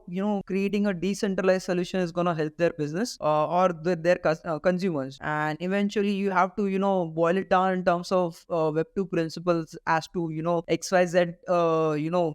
creating a decentralized solution is going to help their business or their consumers. And eventually you have to boil it down in terms of Web2 principles as to XYZ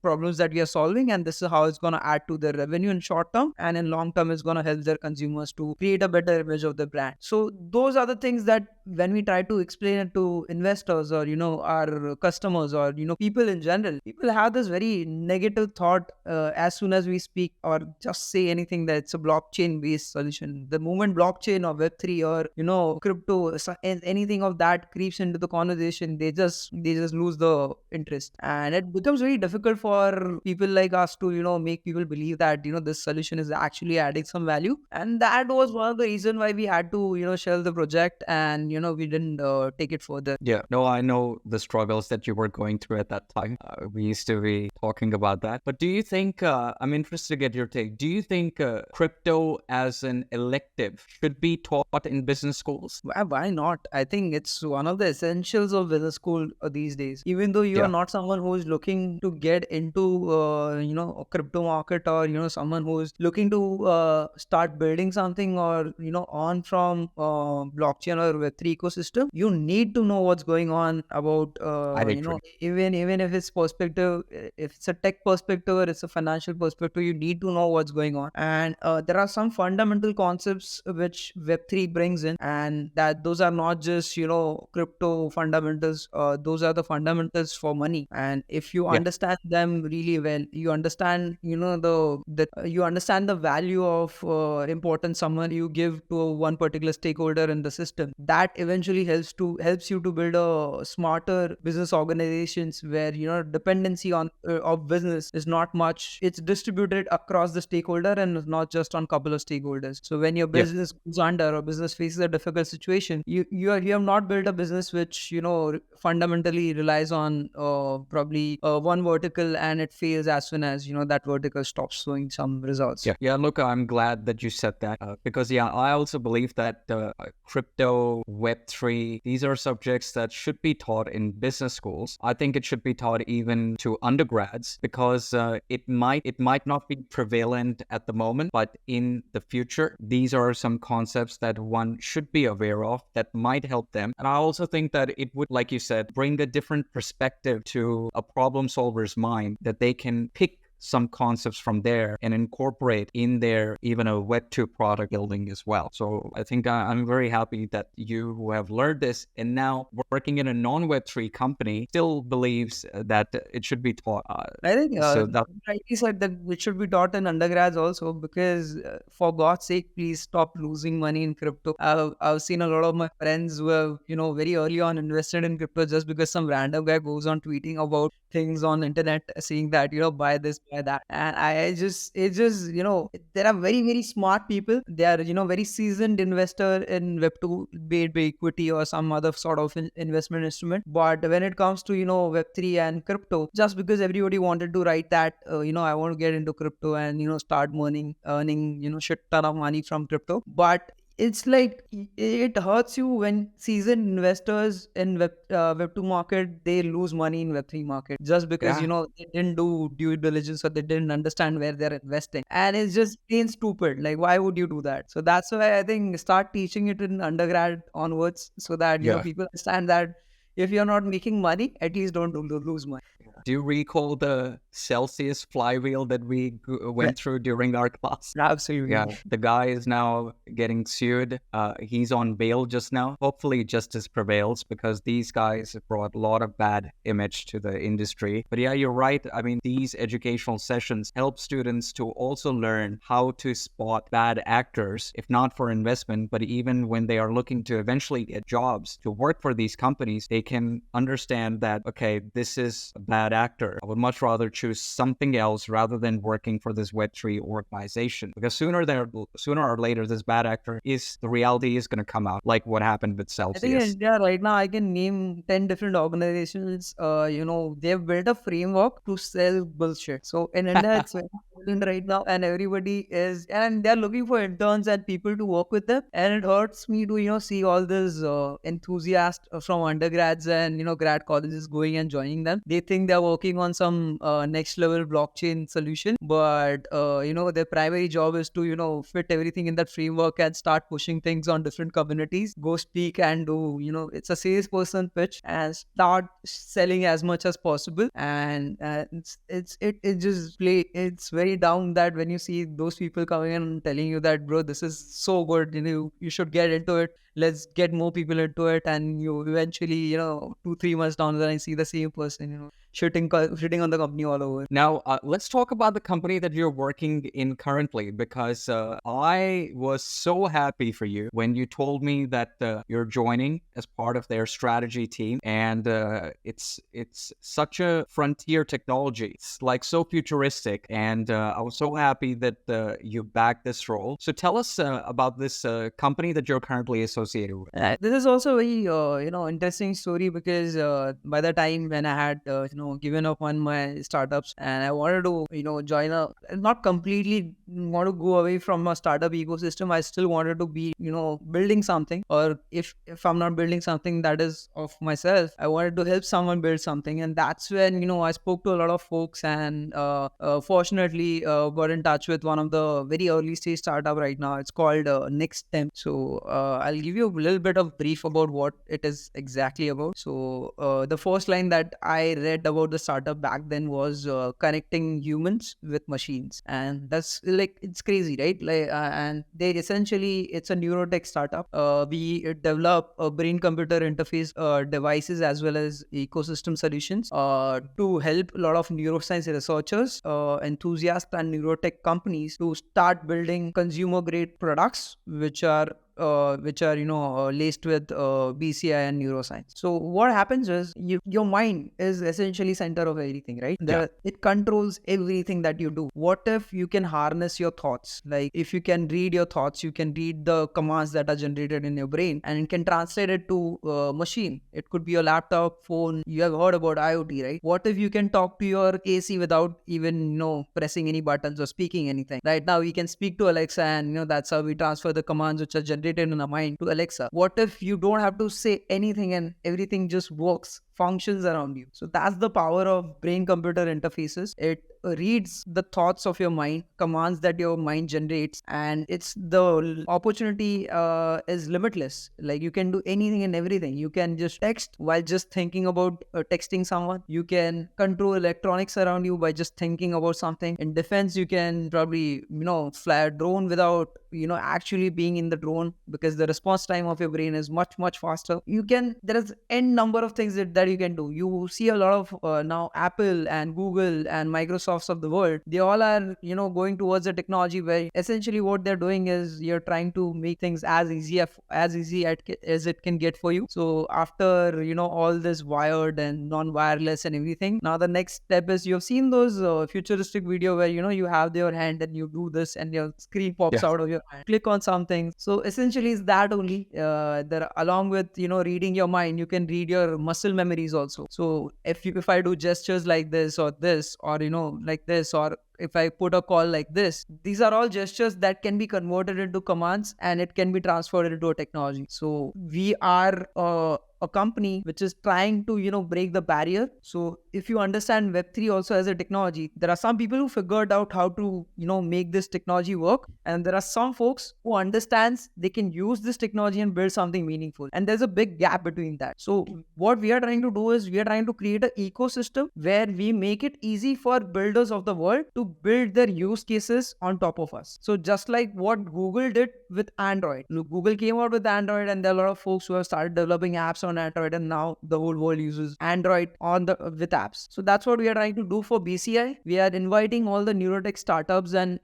problems that we are solving, and this is how it's going to add to their revenue in short term, and in long term it's going to help their consumers to create a better image of the brand. So those are the things that when we try to explain it to investors or our customers or people in general, people have this very negative thought as soon as we speak or just say anything that it's a blockchain based solution. The moment blockchain or Web3 or crypto, anything of that creeps into the conversation, they just lose the interest, and it becomes very difficult for people like us to make people believe that this solution is actually adding some value. And that was one of the reason why we had to shelve the project, and we didn't take it further. Yeah, no, I know the struggles that you were going through at that time. We used to be talking about that. But do you think, I'm interested to get your take, do you think crypto as an elective should be taught in business schools? Why not? I think it's one of the essentials of business school these days. Even though you are not someone who is looking to get into a crypto market, or someone who is looking to start building something, or on from blockchain or Web3 ecosystem, you need to know what's going on about even if it's perspective, if it's a tech perspective or it's a financial perspective, you need to know what's going on. And there are some fundamental concepts which Web3 brings in, and that those are not just crypto fundamentals. Those are the fundamentals for money, and if you understand them really well, you understand you understand the value of importance someone you give to one particular stakeholder in the system. That eventually helps you to build a smarter business organizations where dependency on of business is not much. It's distributed across the stakeholder and not just on couple of stakeholders. So when your business goes under or business faces a difficult situation, you have not built a business which fundamentally relies on probably one vertical, and it fails as soon as that vertical stops showing some results. Yeah, look, I'm glad that you said that because I also believe that crypto, Web3, these are subjects that should be taught in business schools. I think it should be taught even to undergrads because it might not be prevalent at the moment, but in the future, these are some concepts that one should be aware of that might help them. And I also think that it would, like you said, bring a different perspective to a problem solver's mind, that they can pick some concepts from there and incorporate in their even a Web2 product building as well. So I think I'm very happy that you who have learned this and now working in a non-Web3 company still believes that it should be taught. I think so that rightly said that it should be taught in undergrads also, because for God's sake, please stop losing money in crypto. I've seen a lot of my friends who have very early on invested in crypto just because some random guy goes on tweeting about things on internet saying that buy this, buy that. And it's just there are very, very smart people. They are very seasoned investor in Web2, be it equity or some other sort of investment instrument. But when it comes to Web3 and crypto, just because everybody wanted to write that I want to get into crypto and start earning shit ton of money from crypto, but it's like it hurts you when seasoned investors in Web 2 market, they lose money in Web 3 market just because, Yeah. they didn't do due diligence or they didn't understand where they're investing. And it's just plain stupid. Like, why would you do that? So that's why I think start teaching it in undergrad onwards so that, Yeah. people understand that if you're not making money, at least don't lose money. Do you recall the Celsius flywheel that we went through during our class? Absolutely. Yeah, the guy is now getting sued. He's on bail just now. Hopefully, justice prevails because these guys have brought a lot of bad image to the industry. But yeah, you're right. I mean, these educational sessions help students to also learn how to spot bad actors, if not for investment, but even when they are looking to eventually get jobs to work for these companies, they can understand that, okay, this is a bad actor. I would much rather choose something else rather than working for this Web3 organization, because sooner or later this bad actor the reality is going to come out, like what happened with I think in Celsius. India right now I can name 10 different organizations. They've built a framework to sell bullshit. So in India it's very important right now, and they're looking for interns and people to work with them. And it hurts me to see all this enthusiasts from undergrads and grad colleges going and joining them. They think they're working on some next level blockchain solution, but their primary job is to fit everything in that framework and start pushing things on different communities. Go speak and do it's a salesperson pitch and start selling as much as possible. And it's very down that when you see those people coming in and telling you that, bro, this is so good, you should get into it, let's get more people into it, and you eventually 2-3 months down the line see the same person shitting on the company all over. Now, let's talk about the company that you're working in currently, because I was so happy for you when you told me that you're joining as part of their strategy team, and it's such a frontier technology. It's like so futuristic, and I was so happy that you backed this role. So tell us about this company that you're currently associated with. This is also a very interesting story because by the time when I had given up on my startups and I wanted to join not completely want to go away from a startup ecosystem, I still wanted to be building something, or if I'm not building something that is of myself, I wanted to help someone build something. And that's when I spoke to a lot of folks, and fortunately got in touch with one of the very early stage startup right now. It's called NextStem. So I'll give you a little bit of brief about what it is exactly about. So the first line that I read about the startup back then was connecting humans with machines, and that's like, it's crazy, right? And it's a neurotech startup. We develop brain computer interface devices as well as ecosystem solutions to help a lot of neuroscience researchers, enthusiasts, and neurotech companies to start building consumer grade products which are laced with BCI and neuroscience. So what happens is your mind is essentially center of everything, right? It controls everything that you do. What if you can harness your thoughts? Like, if you can read your thoughts, you can read the commands that are generated in your brain and it can translate it to machine. It could be your laptop, phone. You have heard about IoT, right? What if you can talk to your AC without even pressing any buttons or speaking anything? Right now we can speak to Alexa, and that's how we transfer the commands which are generated in our mind to Alexa. What if you don't have to say anything and everything just works, functions around you? So that's the power of brain computer interfaces. It reads the thoughts of your mind, commands that your mind generates, and it's the opportunity is limitless. Like, you can do anything and everything. You can just text while just thinking about texting someone. You can control electronics around you by just thinking about something. In defense, you can probably fly a drone without actually being in the drone, because the response time of your brain is much faster. There is n number of things that you can do. You see a lot of now Apple and Google and Microsofts of the world, they all are going towards a technology where essentially what they're doing is you're trying to make things as easy as it can get for you. So after all this wired and non-wireless and everything, now the next step is, you've seen those futuristic video where you have your hand and you do this and your screen pops out of your hand, click on something. So essentially it's that only. There, along with reading your mind, you can read your muscle memories also. So if I do gestures like this or like this, or if I put a call like this, these are all gestures that can be converted into commands and it can be transferred into a technology. So we are a company which is trying to, break the barrier. So if you understand Web3 also as a technology, there are some people who figured out how to, make this technology work. And there are some folks who understands they can use this technology and build something meaningful. And there's a big gap between that. So what we are trying to do is we are trying to create an ecosystem where we make it easy for builders of the world to build their use cases on top of us. So just like what Google did with Android. Look, Google came out with Android, and there are a lot of folks who have started developing apps on Android, and now the whole world uses Android with apps. So that's what we are trying to do for BCI. We are inviting all the neurotech startups and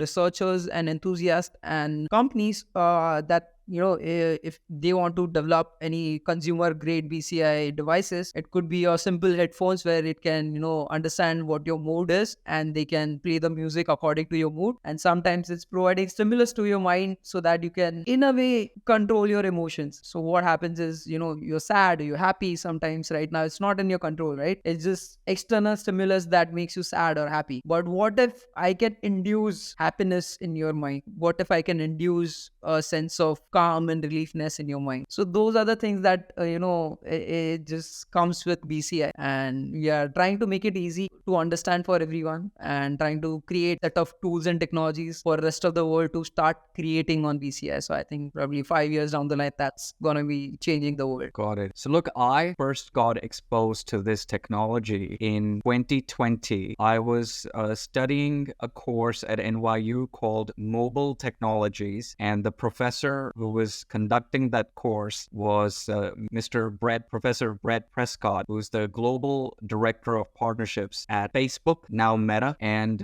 researchers and enthusiasts and companies that if they want to develop any consumer grade BCI devices. It could be your simple headphones where it can, understand what your mood is and they can play the music according to your mood. And sometimes it's providing stimulus to your mind so that you can, in a way, control your emotions. So what happens is, you're sad or you're happy sometimes. Right now, it's not in your control, right? It's just external stimulus that makes you sad or happy. But what if I can induce happiness in your mind? What if I can induce a sense of calm and reliefness in your mind? So those are the things that it just comes with BCI, and we are trying to make it easy to understand for everyone and trying to create a set of tools and technologies for the rest of the world to start creating on BCI. So I think probably 5 years down the line, that's gonna be changing the world. Got it. So look, I first got exposed to this technology in 2020. I was studying a course at NYU called Mobile Technologies, and the professor who was conducting that course was Professor Brett Prescott, who's the global director of partnerships at Facebook, now Meta. And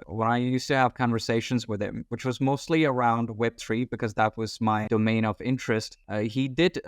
when I used to have conversations with him, which was mostly around Web3 because that was my domain of interest, he did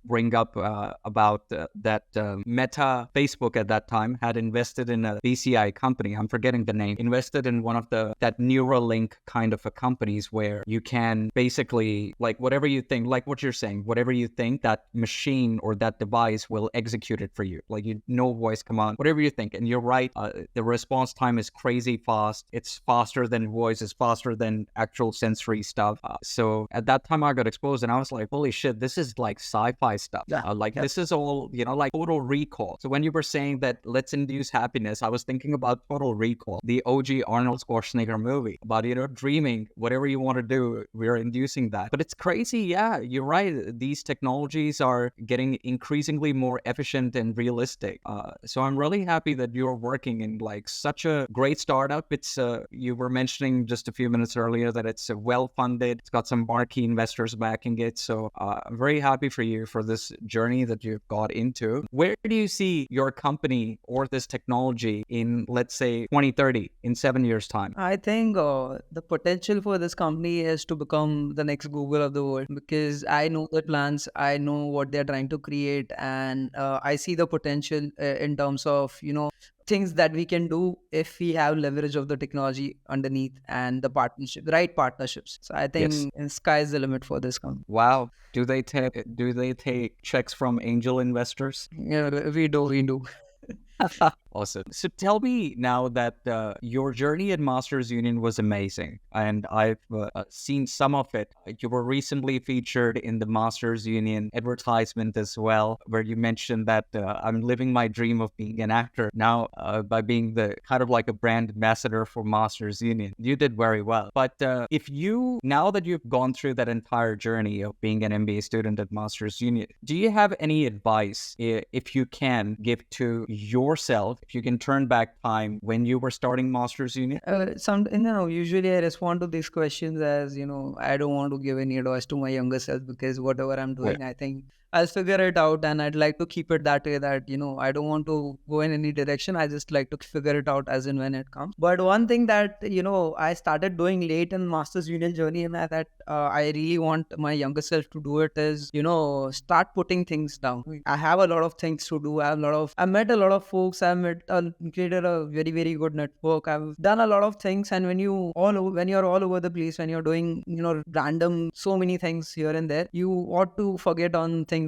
bring up about that Meta, Facebook at that time, had invested in a BCI company. I'm forgetting the name. Invested in one of that Neuralink kind of a companies where you can basically, like, whatever you think, like what you're saying, whatever you think, that machine or that device will execute it for you. Like, no voice command, whatever you think. And you're right, the response time is crazy fast. It's faster than voice, it's faster than actual sensory stuff. So at that time I got exposed and I was like, holy shit, this is like sci-fi stuff. This is all, like Total Recall. So when you were saying that let's induce happiness, I was thinking about Total Recall, the OG Arnold Schwarzenegger movie about, dreaming, whatever you want to do, we're inducing that. But it's crazy. Yeah, you're right. These technologies are getting increasingly more efficient and realistic. So I'm really happy that you're working in like such a great startup. It's you were mentioning just a few minutes earlier that it's well funded. It's got some marquee investors backing it. So I'm very happy for you for this journey that you've got into. Where do you see your company or this technology in, let's say, 2030, in 7 years' time? I think the potential for this company is to become the next Google of the world, because I know the plans, I know what they're trying to create, and I see the potential in terms of, things that we can do if we have leverage of the technology underneath and the right partnerships. So I think sky is the limit for this company. Wow. Do they take checks from angel investors? Yeah, we do. Awesome. So tell me now that your journey at Masters Union was amazing, and I've seen some of it. You were recently featured in the Masters Union advertisement as well, where you mentioned that I'm living my dream of being an actor now by being the kind of like a brand ambassador for Masters Union. You did very well. But now that you've gone through that entire journey of being an MBA student at Masters Union, do you have any advice, if you can, give to yourself, if you can turn back time when you were starting Masters Union? Usually I respond to these questions as, I don't want to give any advice to my younger self, because whatever I'm doing, I think I'll figure it out, and I'd like to keep it that way, that, I don't want to go in any direction. I just like to figure it out as and when it comes. But one thing that, I started doing late in Masters Union journey, and that I really want my younger self to do it is, start putting things down. I have a lot of things to do. I've met a lot of folks. I've created a very, very good network. I've done a lot of things. And when you're all over the place, when you're doing, random, so many things here and there, you ought to forget on things,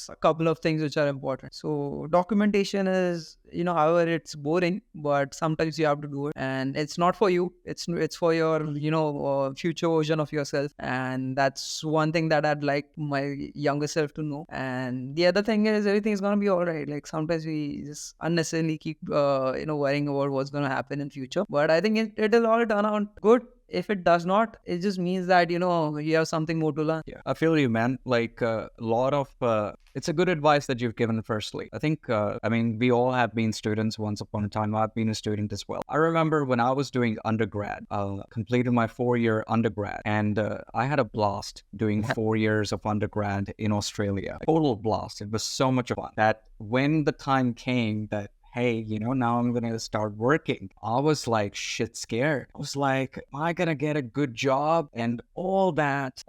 a couple of things which are important. So documentation is however, it's boring, but sometimes you have to do it, and it's not for you. It's for your future version of yourself, and that's one thing that I'd like my younger self to know. And the other thing is everything is gonna be all right. Like sometimes we just unnecessarily keep worrying about what's gonna happen in future, but I think it'll all turn out good. If it does not, it just means that you have something more to learn. Yeah, I feel you, man. Like a lot of it's a good advice that you've given. Firstly, I think I mean, we all have been students once upon a time. I've been a student as well. I remember when I was doing undergrad, I completed my 4-year undergrad, and I had a blast doing 4 years of undergrad in Australia. Total blast. It was so much fun that when the time came that, hey, now I'm going to start working, I was like shit scared. I was like, am I going to get a good job and all that?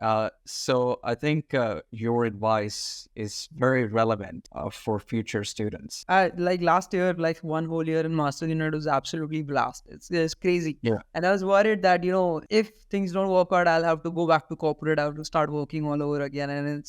So I think your advice is very relevant for future students. Like last year, like one whole year in master's, it was absolutely blast. It's crazy. Yeah. And I was worried that, if things don't work out, I'll have to go back to corporate. I have to start working all over again. And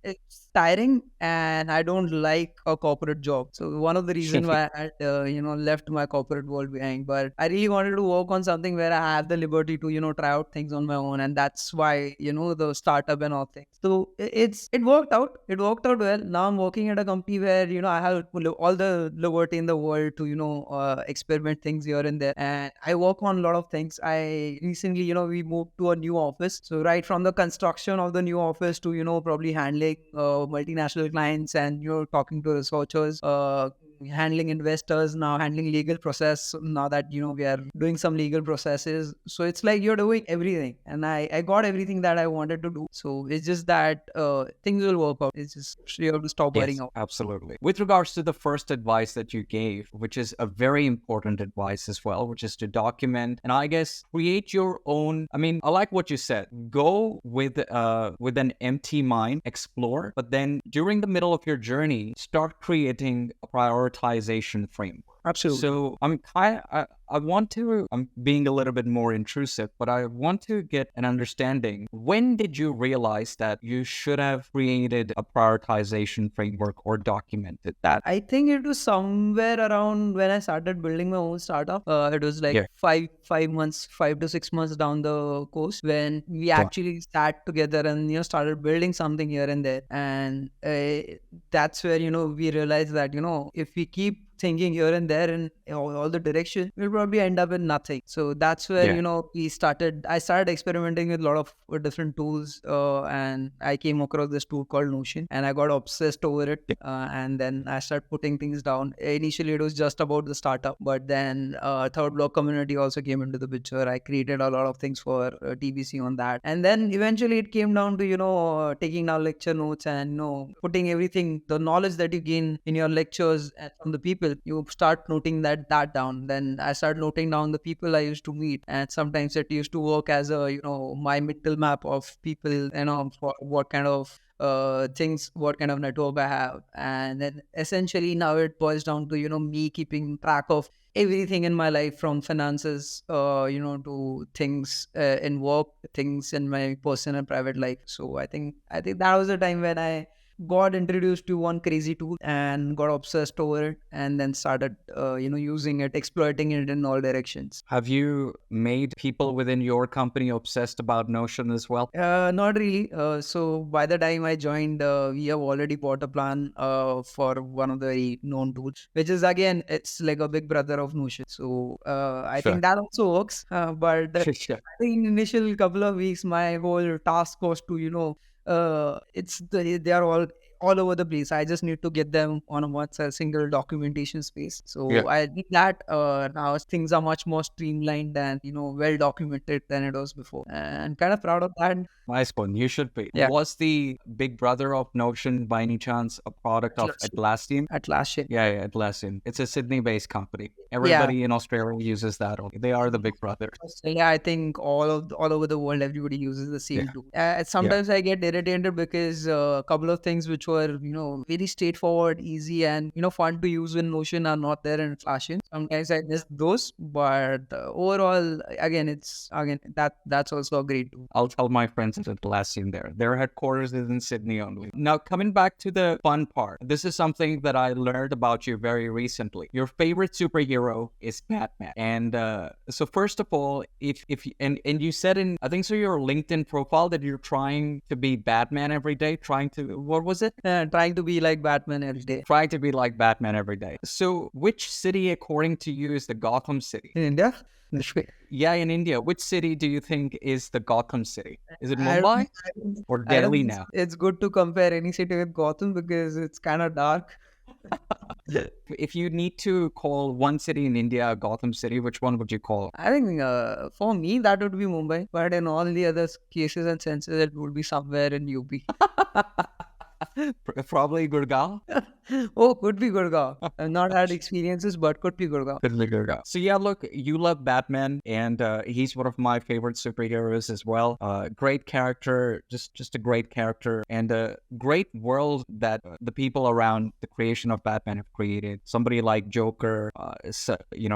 it's tiring, and I don't like a corporate job. So one of the reasons why I had, left my corporate world behind. But I really wanted to work on something where I have the liberty to, try out things on my own. And that's why, the startup and all things. So it worked out. It worked out well. Now I'm working at a company where, I have all the liberty in the world to, experiment things here and there. And I work on a lot of things. I recently, we moved to a new office. So right from the construction of the new office to, probably handling multinational clients and, talking to researchers, handling investors, now handling legal process, now that we are doing some legal processes. So it's like you're doing everything, and I got everything that I wanted to do. So it's just that things will work out. It's just you have to stop worrying Yes, out. absolutely. With regards to the first advice that you gave, which is a very important advice as well, which is to document and I guess create your own. I mean, I like what you said. Go with an empty mind, explore, but then during the middle of your journey, start creating a prioritization framework. Absolutely. So I'm being a little bit more intrusive, but I want to get an understanding. When did you realize that you should have created a prioritization framework or documented that? I think it was somewhere around when I started building my own startup. It was like 5 to 6 months down the course when we actually sat together and started building something here and there. And that's where we realized that if we keep thinking here and there in all the directions, we'll probably end up in nothing. So that's where I started experimenting with a lot of different tools, and I came across this tool called Notion, and I got obsessed over it. And then I started putting things down. Initially it was just about the startup, but then third block community also came into the picture. I created a lot of things for TBC on that, and then eventually it came down to taking down lecture notes and putting everything, the knowledge that you gain in your lectures and from the people, you start noting that down. Then I started noting down the people I used to meet, and sometimes it used to work as a my mental map of people, for what kind of things, what kind of network I have. And then essentially now it boils down to me keeping track of everything in my life, from finances to things in work, things in my personal and private life. So I think that was the time when I got introduced to one crazy tool and got obsessed over it, and then started using it, exploiting it in all directions. Have you made people within your company obsessed about Notion as well? Not really. So by the time I joined, we have already bought a plan for one of the very known tools, which is, again, it's like a big brother of Notion. So I think that also works. But I think initial couple of weeks, my whole task was to they are all over the place. I just need to get them on a single documentation space. So I did that. Now things are much more streamlined and well documented than it was before, and kind of proud of that. Nice one. You should be. Yeah. Was the big brother of Notion by any chance a product of Atlassian? Atlassian. Yeah, Atlassian. It's a Sydney-based company. Everybody in Australia uses that only. They are the big brother. Yeah, I think all over the world, everybody uses the same tool. Sometimes I get irritated because a couple of things which were, very straightforward, easy, and, fun to use in Notion are not there in Fashion. Sometimes I miss those, but overall, that's also a great tool. I'll tell my friends at Atlassian there. Their headquarters is in Sydney only. Now, coming back to the fun part, this is something that I learned about you very recently. Your favorite superhero is Batman. And so first of all, if you said in, I think so, your LinkedIn profile that you're trying to be Batman every day, what was it? Trying to be like Batman every day. Trying to be like Batman every day. So which city, according to you, is the Gotham City? In India? Yeah, in India. Which city do you think is the Gotham City? Is it I Mumbai don't- or I don't Delhi think now? it's good to compare any city with Gotham because it's kind of dark. If you need to call one city in India Gotham City, which one would you call? I think for me that would be Mumbai, but in all the other cases and senses, it would be somewhere in UP. Probably Gurgaon. Oh, could be Gurgaon. I've not had experiences, but could be Gurgaon. Could be Gurgaon. So yeah, look, you love Batman, and he's one of my favorite superheroes as well. Great character, just a great character, and a great world that the people around the creation of Batman have created. Somebody like Joker,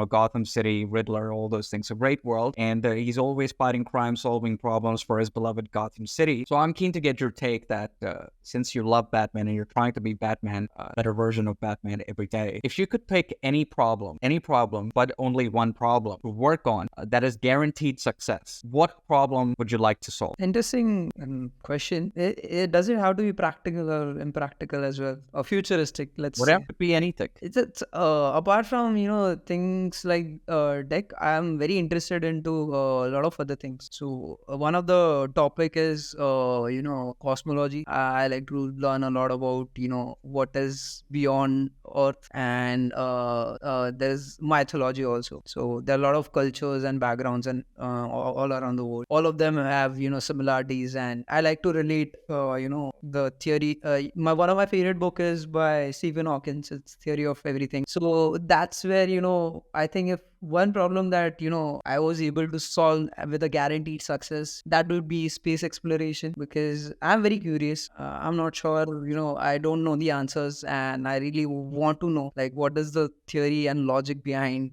Gotham City, Riddler, all those things. A great world, and he's always fighting crime, solving problems for his beloved Gotham City. So I'm keen to get your take that since you love Batman and you're trying to be Batman, better version of Batman every day. If you could pick any problem, but only one problem to work on that is guaranteed success, what problem would you like to solve? Interesting question. It doesn't have to be practical or impractical as well, or futuristic. Would have to be anything. It's apart from things like tech, I am very interested into a lot of other things. So one of the topic is cosmology. I like to learn a lot about what is beyond Earth, and there's mythology also. So there are a lot of cultures and backgrounds and all around the world. All of them have similarities, and I like to relate the theory. One of my favorite book is by Stephen Hawking. It's Theory of Everything. So that's where I think if one problem that I was able to solve with a guaranteed success, that would be space exploration, because I'm very curious. I'm not sure, I don't know the answers, and I really want to know like what is the theory and logic behind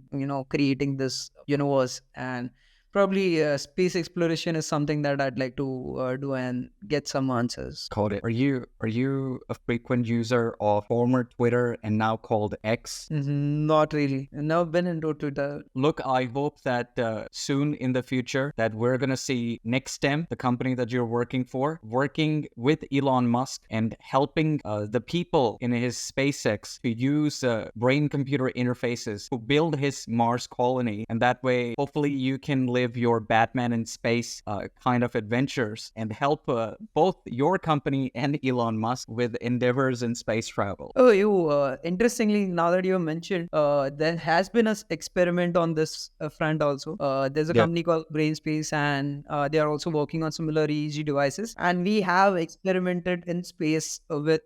creating this universe. And probably space exploration is something that I'd like to do and get some answers. Called it. Are you a frequent user of former Twitter and now called X? Not really. I've never been into Twitter. Look, I hope that soon in the future that we're gonna see NextStem, the company that you're working for, working with Elon Musk and helping the people in his SpaceX to use brain-computer interfaces to build his Mars colony, and that way, hopefully, you can live your Batman in space kind of adventures and help both your company and Elon Musk with endeavors in space travel. Oh, interestingly, now that you mentioned, there has been an experiment on this front also. There's a company called BrainSpace, and they are also working on similar EEG devices. And we have experimented in space with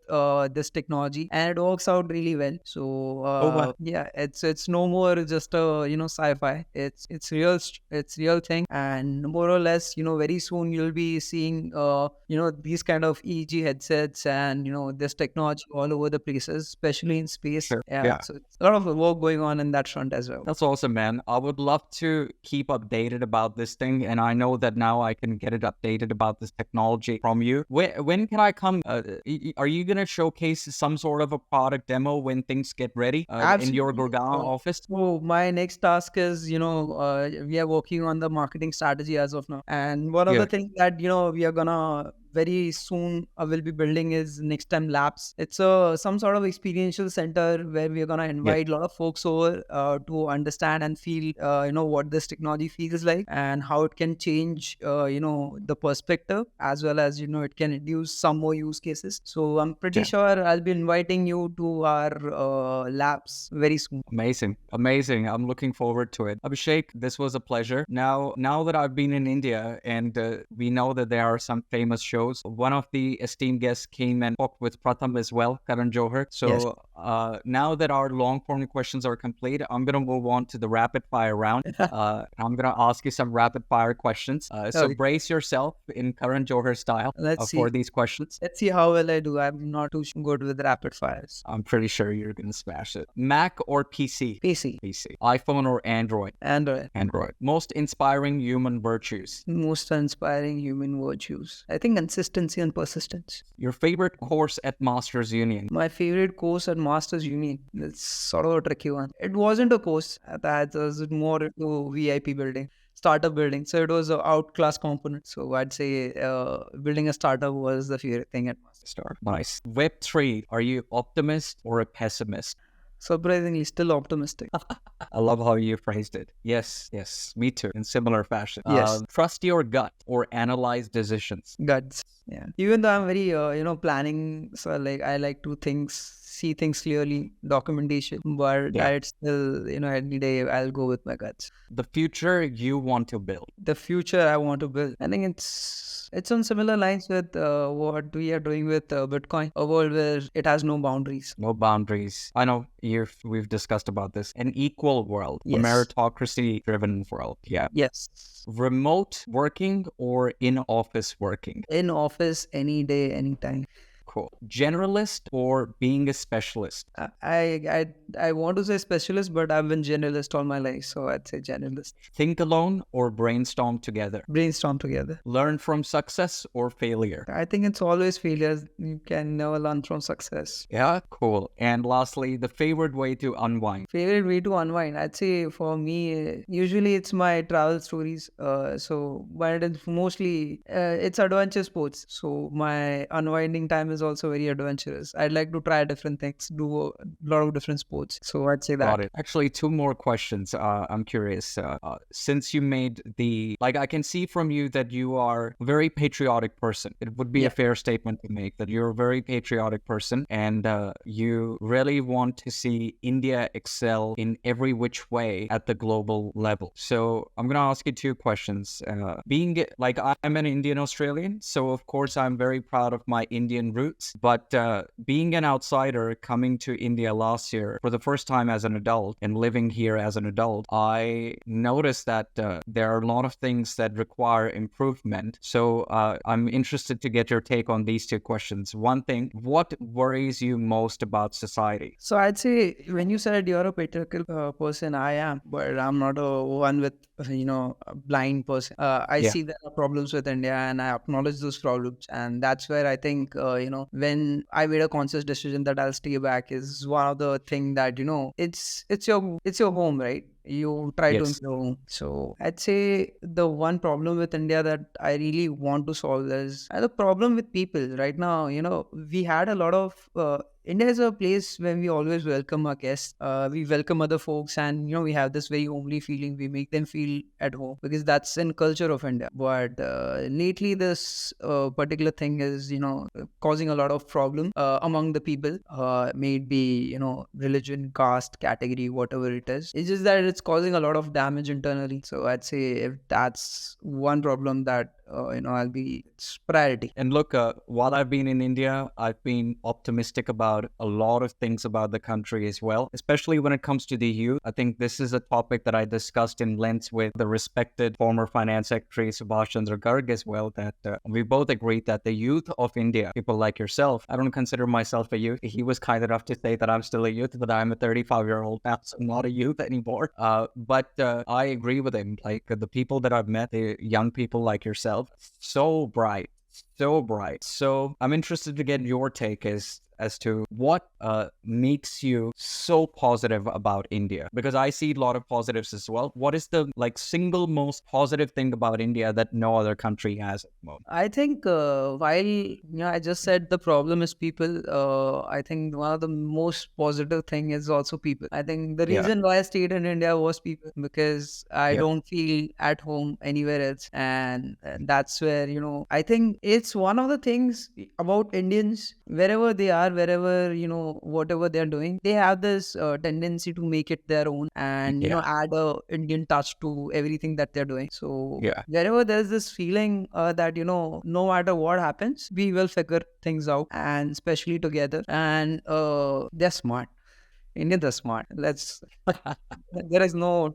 this technology, and it works out really well. So yeah, it's no more just a sci-fi. It's real thing, and more or less very soon you'll be seeing these kind of EEG headsets and this technology all over the places, especially in space. Sure. So it's a lot of work going on in that front as well. That's awesome, man. I would love to keep updated about this thing, and I know that now I can get it updated about this technology from you. When can I come? Are you gonna showcase some sort of a product demo when things get ready in your Gurgaon office? So my next task is we are working on the marketing strategy as of now, and one of the things that we are gonna very soon will be building is NextStem Labs. It's some sort of experiential center where we are gonna invite a lot of folks over to understand and feel what this technology feels like and how it can change the perspective, as well as it can introduce some more use cases. So I'm pretty sure I'll be inviting you to our labs very soon. Amazing. I'm looking forward to it. Abhishek, this was a pleasure. Now that I've been in India and we know that there are some famous shows goes. One of the esteemed guests came and talked with Pratham as well, Karan Johar. So now that our long form questions are complete, I'm going to move on to the rapid fire round. I'm going to ask you some rapid fire questions. So Okay. brace yourself in Karan Johar style Let's for see. these questions. Let's see how well I do. I'm not too good with rapid fires. I'm pretty sure you're going to smash it. Mac or PC? PC. PC. iPhone or Android? Android. Android. Most inspiring human virtues? Most inspiring human virtues. I think consistency and persistence. Your favorite course at Masters Union? My favorite course at Masters Union. It's sort of a tricky one. It wasn't a course. That was more into VIP building, startup building. So it was an outclass component. So I'd say building a startup was the favorite thing at Masters. Start. Nice. Web3, are you optimist or a pessimist? Surprisingly, still optimistic. I love how you phrased it. Yes, me too, in similar fashion. Yes. Trust your gut or analyze decisions. Guts. Yeah. Even though I'm very, planning. So like I like to see things clearly, documentation. But Yeah. I'd still, any day I'll go with my guts. The future you want to build. The future I want to build. I think it's on similar lines with what we are doing with Bitcoin, a world where it has no boundaries. No boundaries. I know we've discussed about this. An equal world. A Yes. meritocracy-driven world. Yeah. Yes. Remote working or in-office working. In office, any day, anytime. Cool. Generalist or being a specialist. I want to say specialist, but I've been generalist all my life, so I'd say generalist. Think alone or brainstorm together. Brainstorm together. Learn from success or failure. I think it's always failures. You can never learn from success. Yeah, cool. And lastly, the favorite way to unwind. Favorite way to unwind? I'd say for me, usually it's my travel stories. But it's mostly it's adventure sports. So my unwinding time is also very adventurous. I'd like to try different things, do a lot of different sports. So I'd say that. Got it. Actually, two more questions. I'm curious. Since you made I can see from you that you are a very patriotic person. It would be a fair statement to make that you're a very patriotic person and you really want to see India excel in every which way at the global level. So I'm going to ask you two questions. I'm an Indian Australian, so of course I'm very proud of my Indian roots. But being an outsider coming to India last year for the first time as an adult and living here as an adult, I noticed that there are a lot of things that require improvement. So I'm interested to get your take on these two questions. One thing, what worries you most about society? So I'd say when you said you're a patriarchal person, I am, but I'm not a one with a blind person. I see there are problems with India, and I acknowledge those problems, and that's where I think when I made a conscious decision that I'll stay back is one of the thing that it's your home, right? You try to improve. So I'd say the one problem with India that I really want to solve is the problem with people right now. We had a lot of India is a place where we always welcome our guests. We welcome other folks, and we have this very homely feeling. We make them feel at home because that's in culture of India. But lately, this particular thing is causing a lot of problem among the people. May it be religion, caste, category, whatever it is. It's just that it's causing a lot of damage internally. So I'd say if that's one problem that it's priority. And look, while I've been in India, I've been optimistic about a lot of things about the country as well, especially when it comes to the youth. I think this is a topic that I discussed in length with the respected former finance secretary Subhash Chandra Garg as well, that we both agreed that the youth of India, people like yourself, I don't consider myself a youth. He was kind enough to say that I'm still a youth, but I'm a 35-year-old now, so I'm not a youth anymore. But I agree with him. Like the people that I've met, the young people like yourself, so bright. So I'm interested to get your take as to what makes you so positive about India, because I see a lot of positives as well. What is the single most positive thing about India that no other country has at the moment? I think while I just said the problem is people, I think one of the most positive thing is also people. I think the reason why I stayed in India was people, because I don't feel at home anywhere else, and that's where I think it's it's one of the things about Indians, wherever they are, wherever, whatever they're doing, they have this tendency to make it their own and, add a Indian touch to everything that they're doing. So wherever there's this feeling that, no matter what happens, we will figure things out, and especially together. And they're smart. Indians are smart. There's no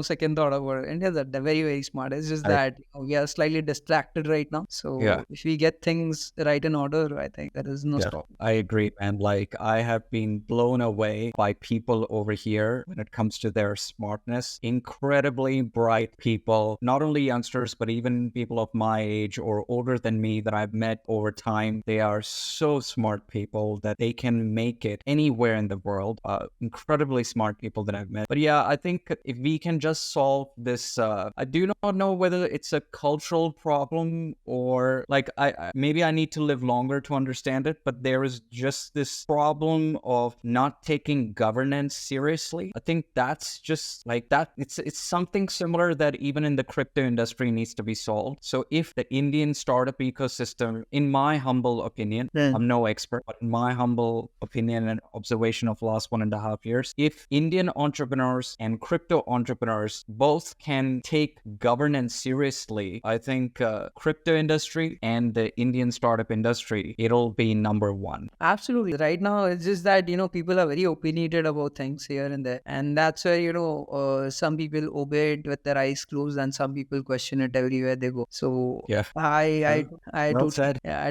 second thought about it. Indians are very, very smart. It's just that we are slightly distracted right now. So if we get things right in order, I think there is no stop. I agree. And like, I have been blown away by people over here when it comes to their smartness. Incredibly bright people, not only youngsters, but even people of my age or older than me that I've met over time. They are so smart people that they can make it anywhere in the world. Incredibly smart people that I've met. But yeah, I think if we can just solve this, I do not know whether it's a cultural problem or like maybe I need to live longer to understand it, but there is just this problem of not taking governance seriously. I think that's just like that. It's something similar that even in the crypto industry needs to be solved. So if the Indian startup ecosystem, in my humble opinion, I'm no expert, but in my humble opinion and observation of last 1.5 years, if Indian entrepreneurs and crypto entrepreneurs both can take governance seriously, I think crypto industry and the Indian startup industry, it'll be number one. Absolutely. Right now, it's just that, people are very opinionated about things here and there. And that's where, some people obey it with their eyes closed and some people question it everywhere they go. So I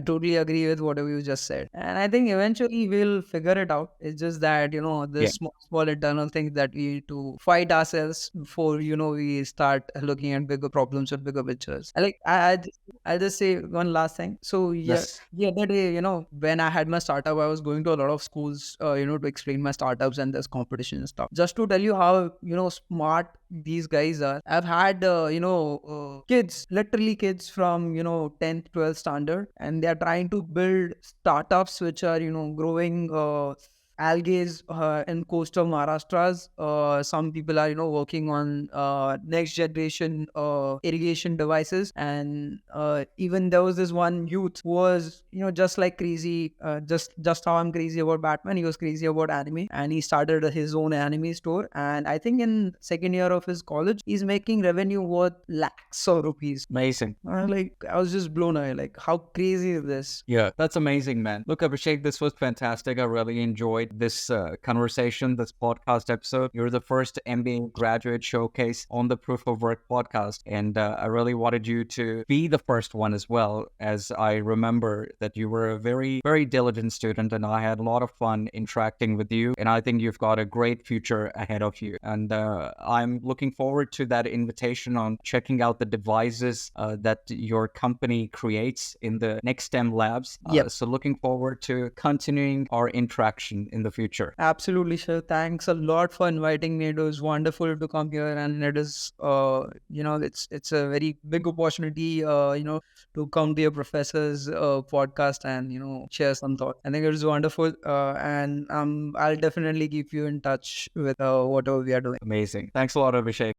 totally agree with whatever you just said. And I think eventually we'll figure it out. It's just that, this small internal things that we need to fight ourselves before, we start looking at bigger problems or bigger pictures. I'll just say one last thing. So the other day, when I had my startup, I was going to a lot of schools, to explain my startups and this competition and stuff. Just to tell you how, smart these guys are. I've had, kids, literally kids from, 10th, 12th standard, and they're trying to build startups which are, growing algae in coastal Maharashtra's. Some people are, working on next generation irrigation devices. And even there was this one youth who was, just like crazy, just how I'm crazy about Batman, he was crazy about anime, and he started his own anime store. And I think in second year of his college, he's making revenue worth lakhs of rupees. Amazing. I was just blown away. Like, how crazy is this? Yeah, that's amazing, man. Look, Abhishek, this was fantastic. I really enjoyed this conversation, this podcast episode. You're the first MBA graduate showcase on the Proof of Work podcast. And I really wanted you to be the first one as well, as I remember that you were a very, very diligent student and I had a lot of fun interacting with you. And I think you've got a great future ahead of you. And I'm looking forward to that invitation on checking out the devices that your company creates in the NextStem labs. So looking forward to continuing our interaction in the future. Absolutely, sir. Thanks a lot for inviting me. It was wonderful to come here, and it is, it's a very big opportunity, to come to your professor's podcast and share some thoughts. I think it was wonderful, and I'll definitely keep you in touch with whatever we are doing. Amazing. Thanks a lot, Abhishek.